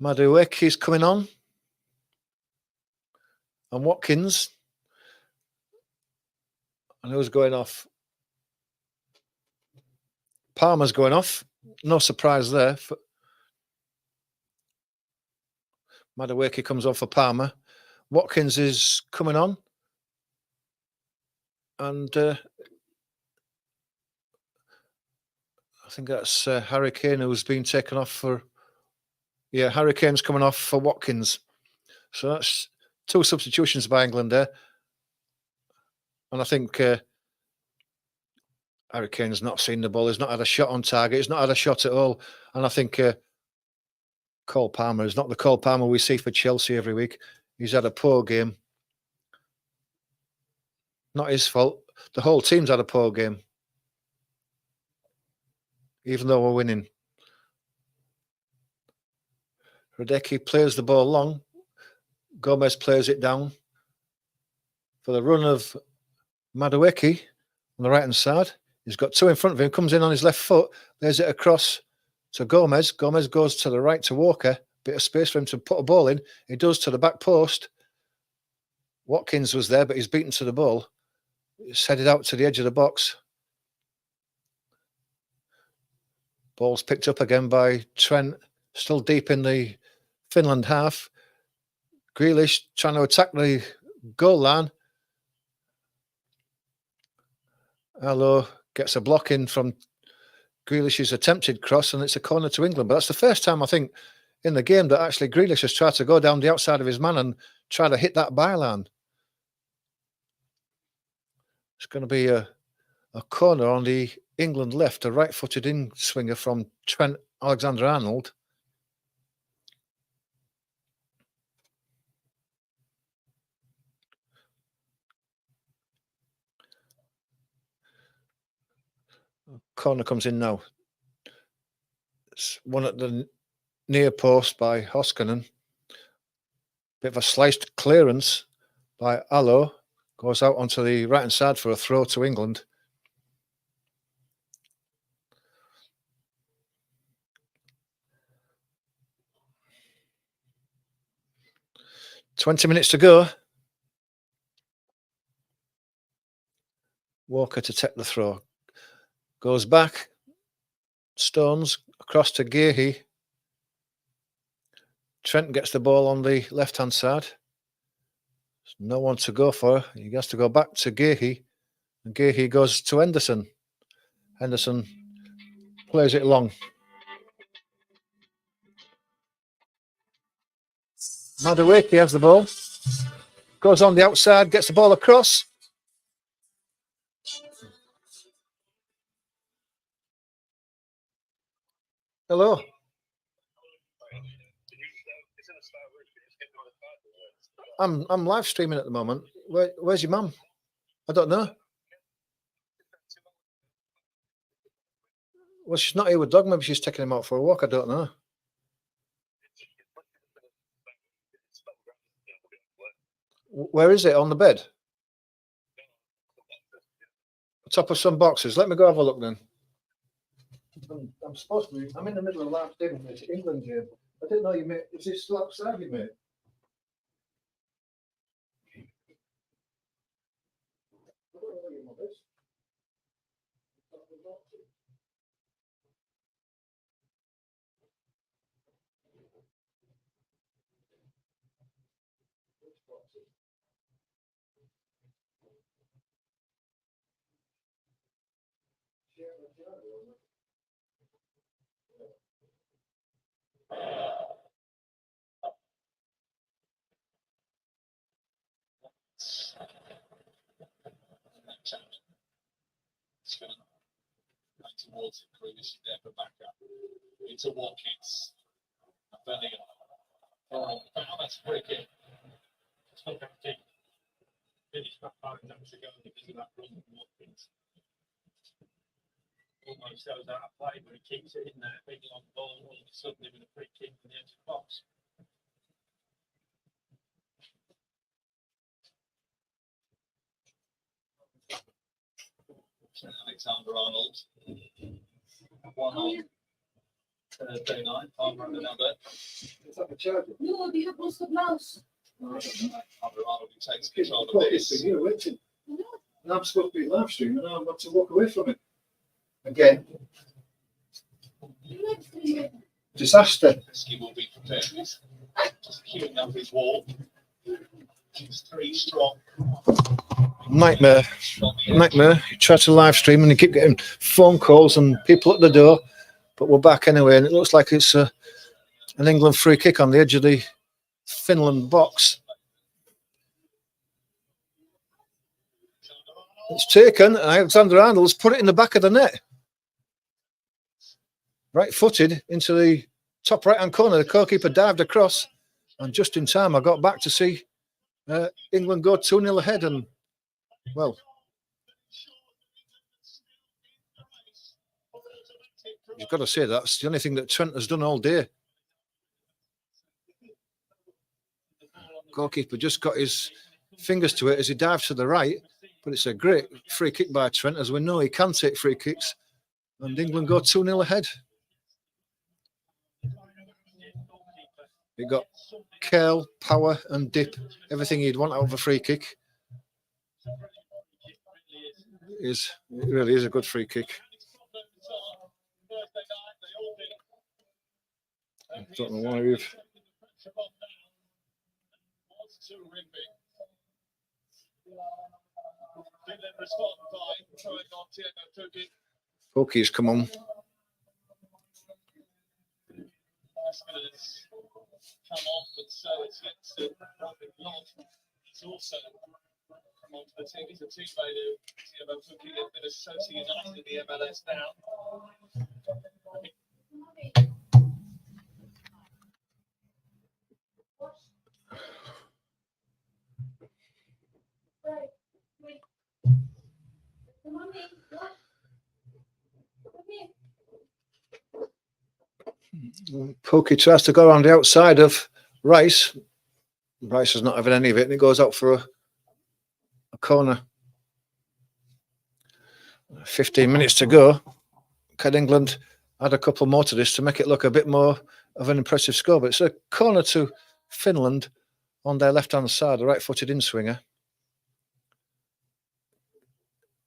Madueke's coming on. And Watkins. And who's going off? Palmer's going off. No surprise there. Madueke comes on for Palmer. Watkins is coming on. And I think that's Harry Kane who's been taken off for... Yeah, Harry Kane's coming off for Watkins. So that's two substitutions by England there. And I think Harry Kane's not seen the ball. He's not had a shot on target. He's not had a shot at all. And I think Cole Palmer is not the Cole Palmer we see for Chelsea every week. He's had a poor game. Not his fault. The whole team's had a poor game. Even though we're winning. Radecki plays the ball long. Gomez plays it down. For the run of Madueke on the right-hand side. He's got two in front of him. Comes in on his left foot. There's it across to Gomez. Gomez goes to the right to Walker. Bit of space for him to put a ball in. He does to the back post. Watkins was there, but he's beaten to the ball. He's headed out to the edge of the box. Ball's picked up again by Trent. Still deep in the Finland half. Grealish trying to attack the goal line. Allo gets a block in from Grealish's attempted cross, and it's a corner to England. But that's the first time, I think, in the game that actually Grealish has tried to go down the outside of his man and try to hit that byline. It's going to be a corner on the England left, a right-footed in-swinger from Trent Alexander-Arnold. Corner comes in now. It's one at the near post by Hoskonen. Bit of a sliced clearance by Allo. Goes out onto the right-hand side for a throw to England. "20 minutes to go." Walker to take the throw. Goes back. Stones across to Gahey. Trent gets the ball on the left-hand side. There's no one to go for. He has to go back to Gahey. And Gahey goes to Henderson. Henderson Plays it long. Madawaki has the ball. Goes on the outside, gets the ball across. Hello. I'm live streaming at the moment. Where's your mum? I don't know. Well, she's not here with dog. Maybe she's taking him out for a walk. I don't know. Where is it? On the bed? Top of some boxes. Let me go have a look then. I'm supposed to be. I'm in the middle of live streaming this England game. I didn't know you mate. Is it still outside, you mate? I don't know where your mum is. Towards it, Grealish there for backup. Into Watkins. Bellingham. Oh, that's a free kick. Finished that 5 minutes ago because of that run from Watkins. Almost goes out of play, but he keeps it in there, thinking on the ball, all of a sudden with a free kick from the edge of the box. Alexander Arnold. 1 on Thursday night, Palmer and another. Is that the charger? No, die hat bloß Applaus. Arnold who takes control of this. You're waiting. And I'm supposed to be live streaming, and I'm about to walk away from it. Again. Disaster. He will be prepared. He's just queuing up his wall. He's 3 strong. Nightmare. You try to live stream and you keep getting phone calls and people at the door, but we're back anyway, and it looks like it's an England free kick on the edge of the Finland box. It's taken, and Alexander Arnold's put it in the back of the net. Right-footed into the top right-hand corner. The goalkeeper dived across, and just in time I got back to see England go 2-0 ahead, and well, you've got to say that's the only thing that Trent has done all day. Goalkeeper just got his fingers to it as he dives to the right, but it's a great free kick by Trent, as we know he can take free kicks, and England go 2-0 ahead. He got curl, power and dip, everything he'd want out of a free kick. It really is a good free kick. I don't know why we've... Pokey's come on. Come on, but so it's also come on to the team. He's a teammate of Pookie. They've been associated in the MLS now. Pokey tries to go around the outside of Rice. Rice is not having any of it, and it goes out for a corner. 15 minutes to go. Can England add a couple more to this to make it look a bit more of an impressive score? But it's a corner to Finland on their left-hand side, a right-footed in-swinger.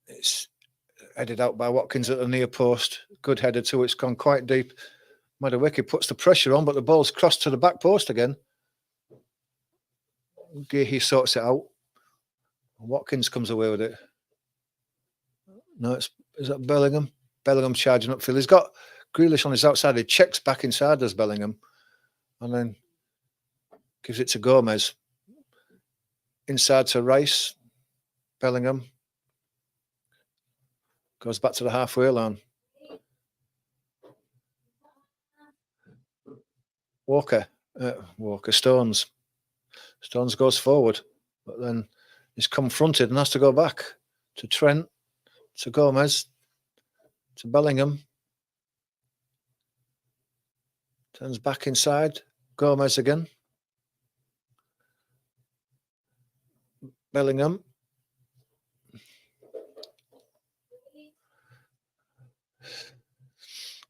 It's headed out by Watkins at the near post. Good header too. It's gone quite deep. Madawaki puts the pressure on, but the ball's crossed to the back post again. He sorts it out. Watkins comes away with it. No, is that Bellingham? Bellingham charging upfield. He's got Grealish on his outside. He checks back inside, does Bellingham, and then gives it to Gomez. Inside to Rice. Bellingham goes back to the halfway line. Walker, Stones. Stones goes forward, but then he's confronted and has to go back to Trent, to Gomez, to Bellingham. Turns back inside. Gomez again. Bellingham.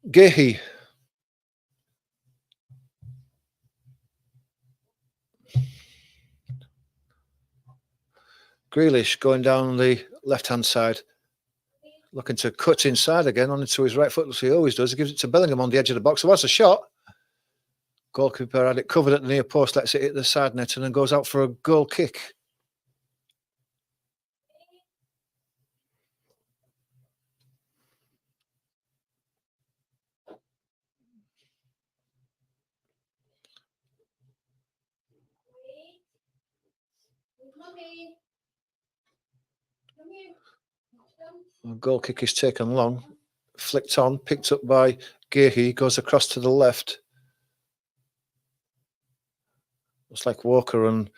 Gehi. Grealish going down the left-hand side, looking to cut inside again onto his right foot, as he always does. He gives it to Bellingham on the edge of the box. There was a shot. Goalkeeper had it covered at the near post, lets it hit the side net, and then goes out for a goal kick. A goal kick is taken long, flicked on, picked up by Gehi, goes across to the left. Looks like Walker and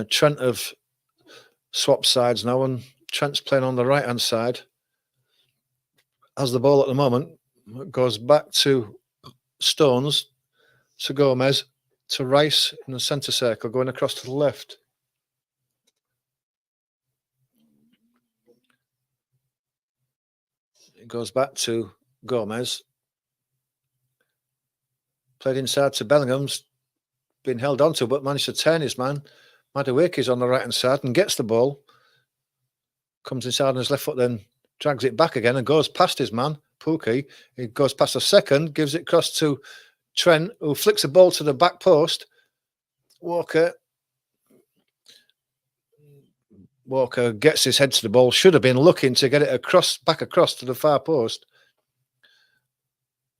Trent have swapped sides now, and Trent's playing on the right-hand side. Has the ball at the moment, goes back to Stones, to Gomez, to Rice in the centre circle, going across to the left. It goes back to Gomez. Played inside to Bellingham's been held onto, but managed to turn his man. Madueke's on the right-hand side and gets the ball. Comes inside on his left foot, then drags it back again and goes past his man, Pookie. He goes past a second, gives it across to Trent, who flicks the ball to the back post. Walker gets his head to the ball. Should have been looking to get it back across to the far post,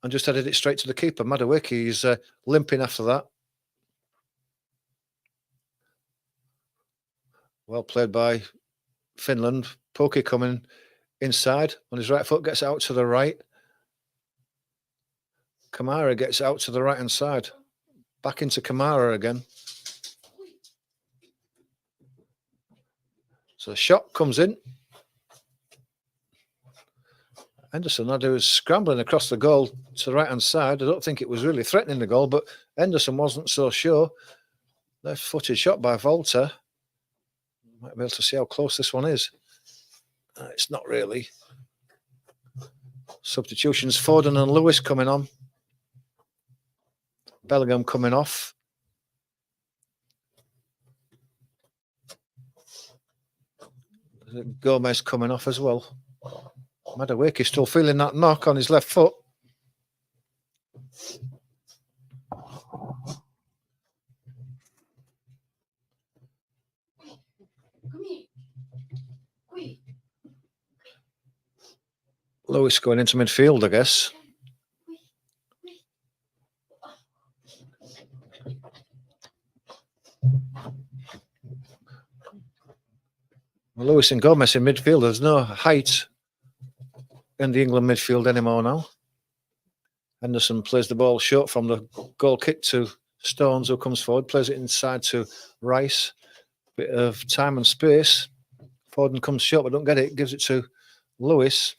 and just headed it straight to the keeper. Madueke is limping after that. Well played by Finland. Pookie coming inside on his right foot, gets out to the right. Kamara gets out to the right-hand side. Back into Kamara again. So the shot comes in. Henderson had was scrambling across the goal to the right-hand side. I don't think it was really threatening the goal, but Henderson wasn't so sure. Left-footed shot by Volta. Might be able to see how close this one is. It's not really. Substitutions, Foden and Lewis coming on. Bellingham coming off. Gomez coming off as well. Madueke still feeling that knock on his left foot. Lewis going into midfield, I guess. Well, Lewis and Gomez in midfield. There's no height in the England midfield anymore now. Henderson plays the ball short from the goal kick to Stones, who comes forward, plays it inside to Rice. Bit of time and space. Foden comes short, but don't get it. Gives it to Lewis.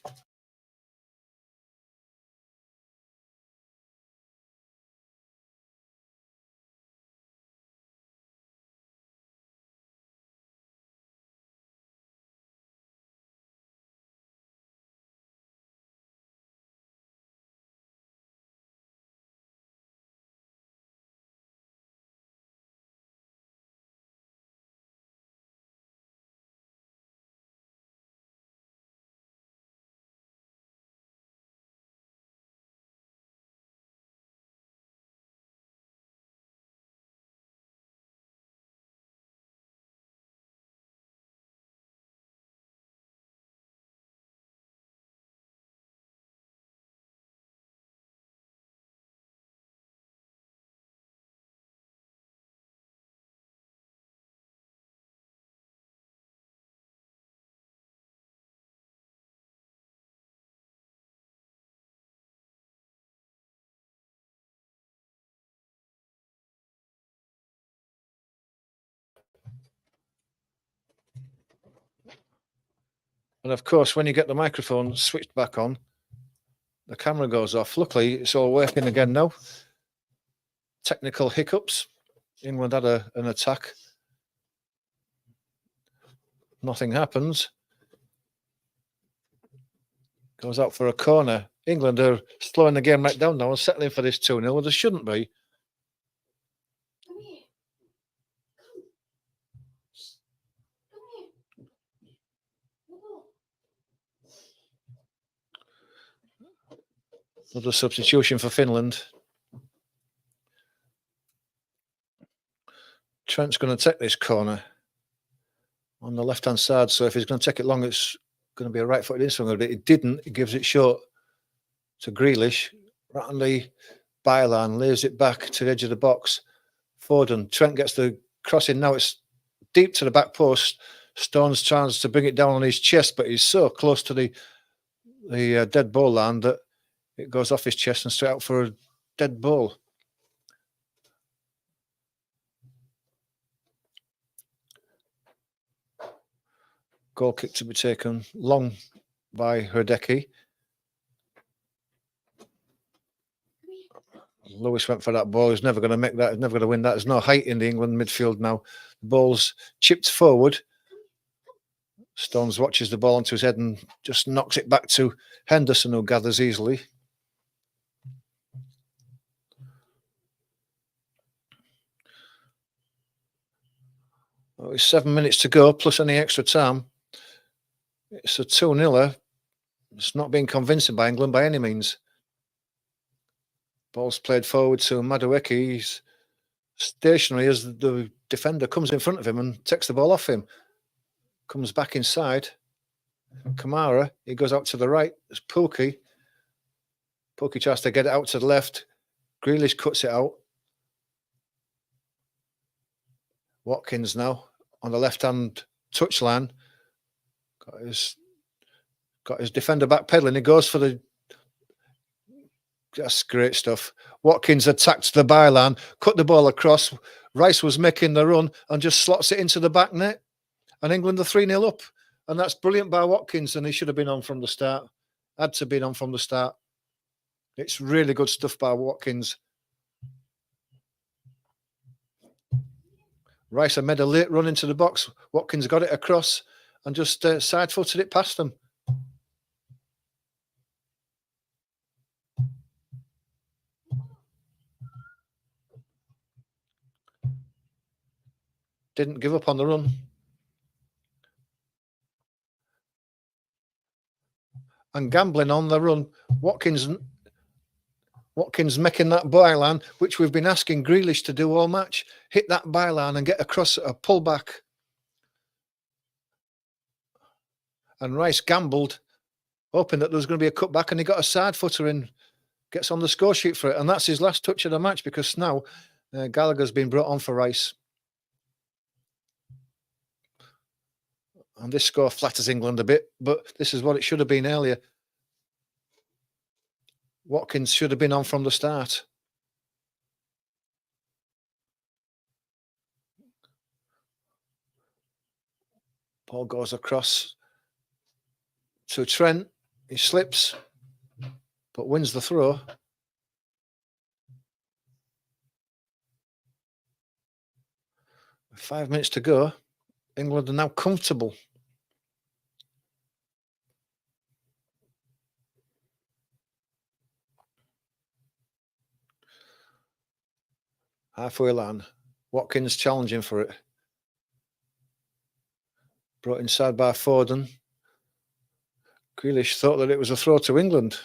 And of course, when you get the microphone switched back on, the camera goes off. Luckily, it's all working again now. Technical hiccups. England had an attack. Nothing happens. Goes out for a corner. England are slowing the game right down now and settling for this 2-0. Well, they shouldn't be. Come here. Come here. Another substitution for Finland. Trent's going to take this corner on the left-hand side. So if he's going to take it long, it's going to be a right-footed inswinger. But it didn't. He gives it short to Grealish. Right on the byline, leaves it back to the edge of the box. Foden. Trent gets the crossing. Now it's deep to the back post. Stones tries to bring it down on his chest, but he's so close to the dead ball line that it goes off his chest and straight out for a dead ball. Goal kick to be taken long by Herdecki. Lewis went for that ball. He's never going to make that. He's never going to win that. There's no height in the England midfield now. The ball's chipped forward. Stones watches the ball onto his head and just knocks it back to Henderson, who gathers easily. Oh, it's 7 minutes to go, plus any extra time. It's a 2-0. It's not been convincing by England by any means. Ball's played forward to Madueke. He's stationary as the defender comes in front of him and takes the ball off him. Comes back inside. Kamara, he goes out to the right. There's Pookie. Pookie tries to get it out to the left. Grealish cuts it out. Watkins now on the left-hand touchline. Got his defender back pedaling. He goes for the... That's great stuff. Watkins attacked the byline, cut the ball across. Rice was making the run and just slots it into the back net. And England are 3-0 up. And that's brilliant by Watkins. And he should have been on from the start. Had to have been on from the start. It's really good stuff by Watkins. Rice had made a late run into the box. Watkins got it across and just side-footed it past them. Didn't give up on the run. And gambling on the run. Watkins making that byline, which we've been asking Grealish to do all match. Hit that byline and get across a pullback. And Rice gambled, hoping that there was going to be a cutback, and he got a side footer in, gets on the score sheet for it. And that's his last touch of the match, because now Gallagher's been brought on for Rice. And this score flatters England a bit, but this is what it should have been earlier. Watkins should have been on from the start. Ball goes across to Trent. He slips, but wins the throw. With 5 minutes to go, England are now comfortable. Halfway line. Watkins challenging for it. Brought inside by Foden. Grealish thought that it was a throw to England.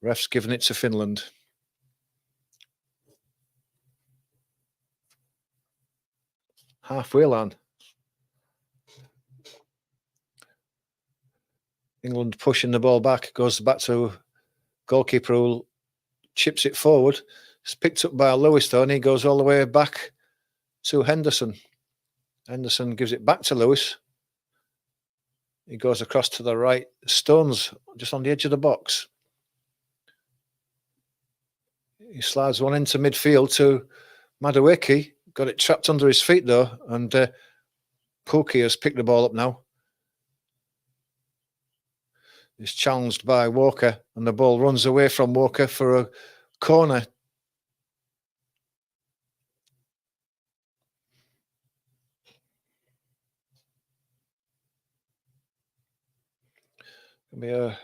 Ref's given it to Finland. Halfway line. England pushing the ball back. Goes back to goalkeeper who chips it forward. It's picked up by Lewis though, and he goes all the way back to Henderson. Henderson gives it back to Lewis. He goes across to the right. Stones just on the edge of the box. He slides one into midfield to Madueke. Got it trapped under his feet though, and Pookie has picked the ball up now. is challenged by Walker, and the ball runs away from Walker for a corner. It'll be a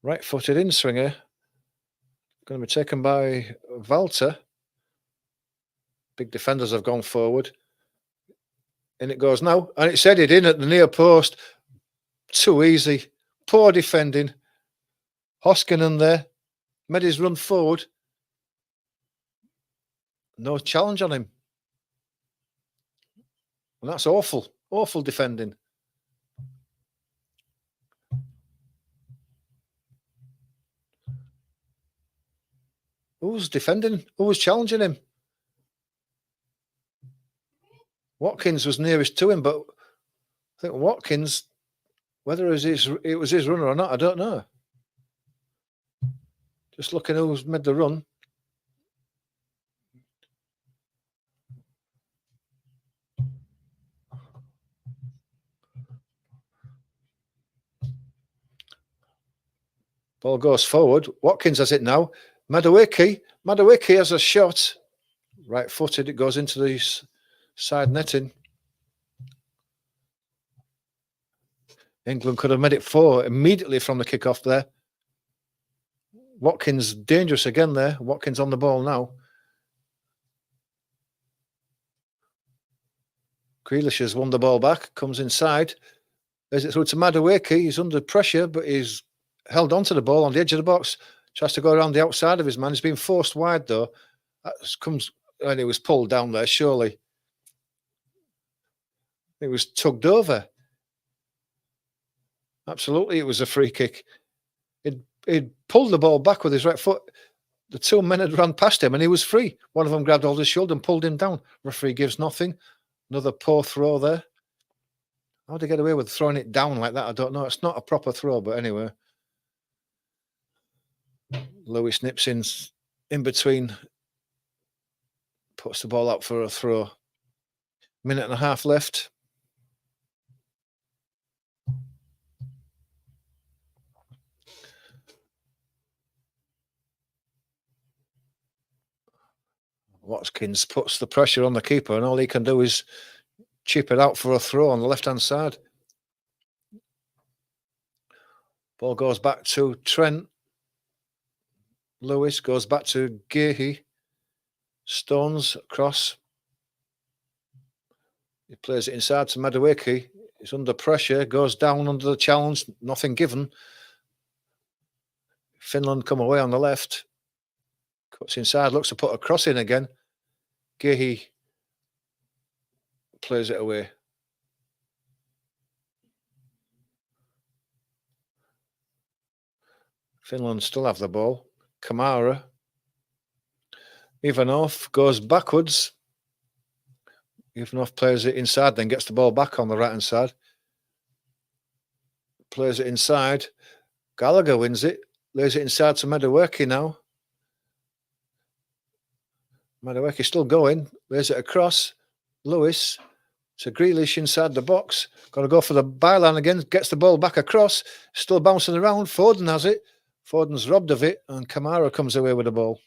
right-footed in-swinger. Going to be taken by Walter. Big defenders have gone forward. And it goes now. And it's headed in at the near post. Too easy. Poor defending. Hoskinen there. Made his run forward. No challenge on him. And that's awful. Awful defending. Who's defending? Who was challenging him? Watkins was nearest to him, but I think Watkins, whether it was his runner or not, I don't know. Just looking who's made the run. Ball goes forward. Watkins has it now. Madueke has a shot. Right-footed. It goes into the side netting. England could have made it 4 immediately from the kickoff there. Watkins dangerous again there. Watkins on the ball now. Grealish has won the ball back. Comes inside. There's it through to Madueke. He's under pressure, but he's held onto the ball on the edge of the box. Tries to go around the outside of his man. He's been forced wide though. That comes and it was pulled down there, surely. It was tugged over. Absolutely, it was a free kick. He'd pulled the ball back with his right foot. The 2 men had run past him and he was free. One of them grabbed hold of his shoulder and pulled him down. Referee gives nothing. Another poor throw there. How'd he get away with throwing it down like that? I don't know. It's not a proper throw, but anyway. Lewis nips in between. Puts the ball out for a throw. Minute and a half left. Watkins puts the pressure on the keeper, and all he can do is chip it out for a throw on the left-hand side. Ball goes back to Trent. Lewis goes back to Gehi. Stones across. He plays it inside to Madueke. He's under pressure, goes down under the challenge, nothing given. Finland come away on the left. Cuts inside, looks to put a cross in again. Gehi plays it away. Finland still have the ball. Kamara. Ivanov goes backwards. Ivanov plays it inside, then gets the ball back on the right-hand side. Plays it inside. Gallagher wins it. Lays it inside to Madueke now. Madueke still going. Lays it across. Lewis to Grealish inside the box. Got to go for the byline again. Gets the ball back across. Still bouncing around. Foden has it. Foden's robbed of it. And Kamara comes away with the ball.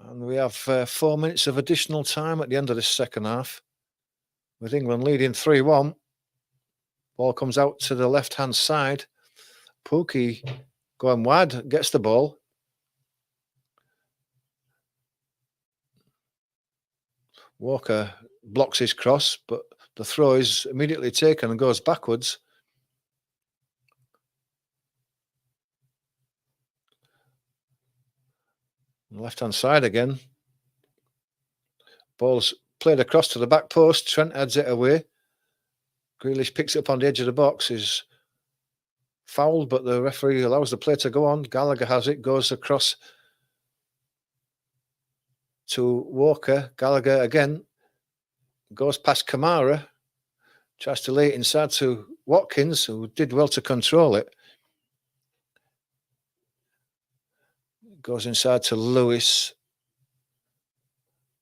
And we have 4 minutes of additional time at the end of this second half. With England leading 3-1. Ball comes out to the left-hand side. Pookie going wide, gets the ball. Walker blocks his cross, but the throw is immediately taken and goes backwards. Left-hand side again. Ball's played across to the back post. Trent heads it away. Grealish picks it up on the edge of the box. Is fouled, but the referee allows the play to go on. Gallagher has it. Goes across to Walker. Gallagher again. Goes past Kamara. Tries to lay it inside to Watkins, who did well to control it. Goes inside to Lewis.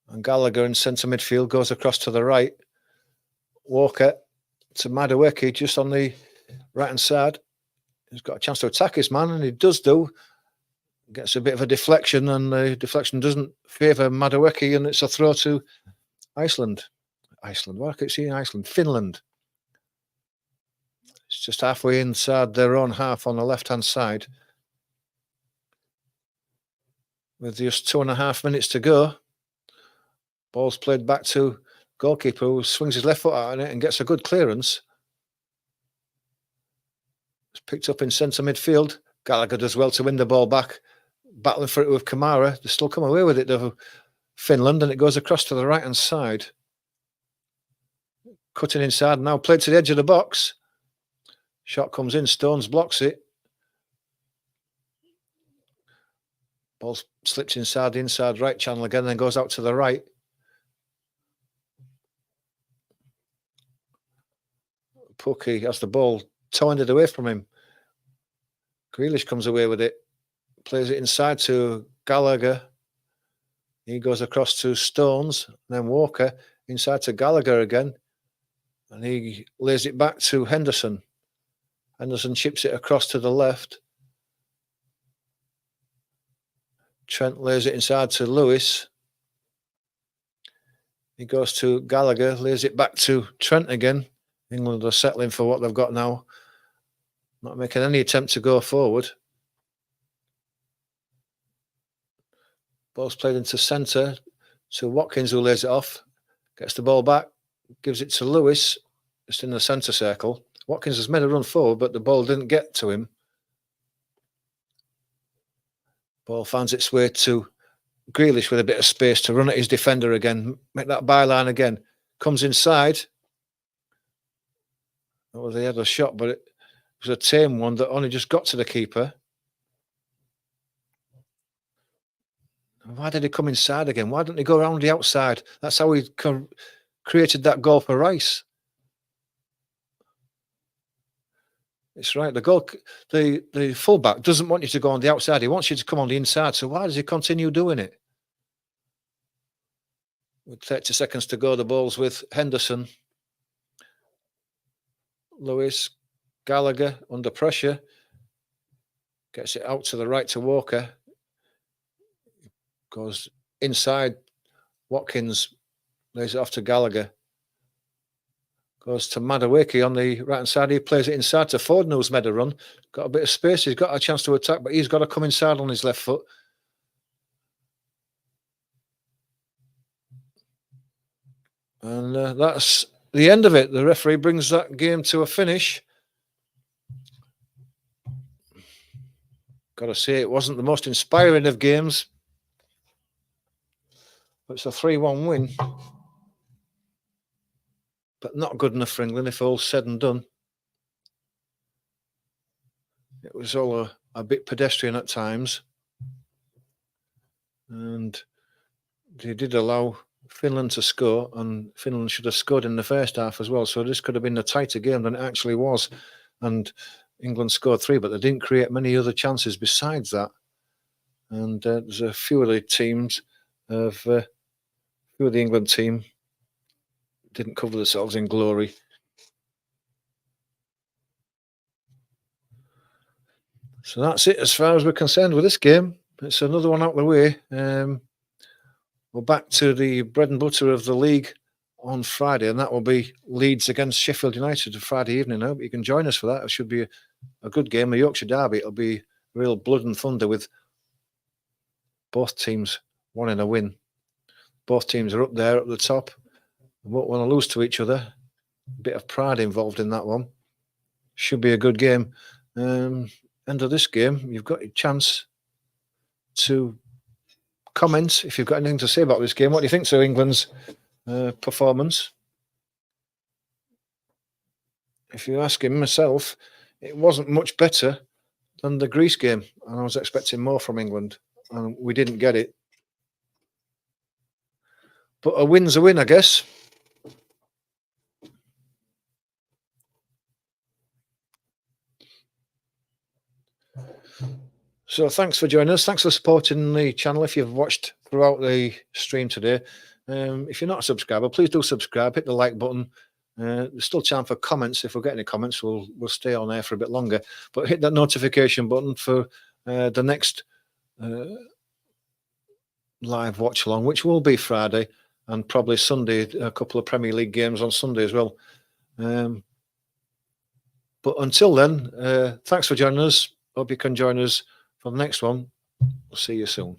And Gallagher in centre midfield goes across to the right. Walker to Madueke just on the right-hand side. He's got a chance to attack his man, and he does do. Gets a bit of a deflection, and the deflection doesn't favour Madueke, and it's a throw to Iceland. Iceland. Why I keep seeing Iceland? Finland. It's just halfway inside their own half on the left-hand side. With just 2.5 minutes to go. Ball's played back to goalkeeper, who swings his left foot out on it and gets a good clearance. It's picked up in centre midfield. Gallagher does well to win the ball back. Battling for it with Kamara. They still come away with it, though, Finland, and it goes across to the right-hand side. Cutting inside, now played to the edge of the box. Shot comes in, Stones blocks it. Ball slips inside the inside right channel again, then goes out to the right. Pukki has the ball towed away from him. Grealish comes away with it. Plays it inside to Gallagher. He goes across to Stones, then Walker inside to Gallagher again. And he lays it back to Henderson. Henderson chips it across to the left. Trent lays it inside to Lewis. He goes to Gallagher, lays it back to Trent again. England are settling for what they've got now. Not making any attempt to go forward. Ball's played into centre to Watkins, who lays it off. Gets the ball back, gives it to Lewis, just in the centre circle. Watkins has made a run forward, but the ball didn't get to him. Ball finds its way to Grealish with a bit of space to run at his defender again. Make that byline again. Comes inside. Oh, they had a shot, but it was a tame one that only just got to the keeper. Why did he come inside again? Why didn't he go around the outside? That's how he created that goal for Rice. It's right. The fullback doesn't want you to go on the outside. He wants you to come on the inside. So why does he continue doing it? With 30 seconds to go, the ball's with Henderson. Lewis, Gallagher under pressure. Gets it out to the right to Walker. Goes inside. Watkins lays it off to Gallagher. Goes to Madueke on the right-hand side. He plays it inside to Foden, who's made a run. Got a bit of space. He's got a chance to attack, but he's got to come inside on his left foot. And that's the end of it. The referee brings that game to a finish. Got to say, it wasn't the most inspiring of games. But it's a 3-1 win. But not good enough for England if all's said and done. It was all a bit pedestrian at times. And they did allow Finland to score, and Finland should have scored in the first half as well. So this could have been a tighter game than it actually was. And England scored 3, but they didn't create many other chances besides that. And there's a few of the teams of few of the England team didn't cover themselves in glory. So that's it as far as we're concerned with this game. It's another one out of the way. We're back to the bread and butter of the league on Friday, and that will be Leeds against Sheffield United on Friday evening. I hope you can join us for that. It should be a good game, a Yorkshire derby. It'll be real blood and thunder with both teams wanting a win. Both teams are up there at the top. They won't want to lose to each other. A bit of pride involved in that one. Should be a good game. End of this game, you've got a chance to comment if you've got anything to say about this game. What do you think to England's performance? If you're asking myself, it wasn't much better than the Greece game, and I was expecting more from England, and we didn't get it. But a win's a win, I guess. So thanks for joining us. Thanks for supporting the channel if you've watched throughout the stream today. If you're not a subscriber, please do subscribe. Hit the like button. There's still time for comments. If we get any comments, we'll stay on air for a bit longer. But hit that notification button for the next live watch along, which will be Friday and probably Sunday. A couple of Premier League games on Sunday as well. But until then, thanks for joining us. Hope you can join us for the next one. We'll see you soon.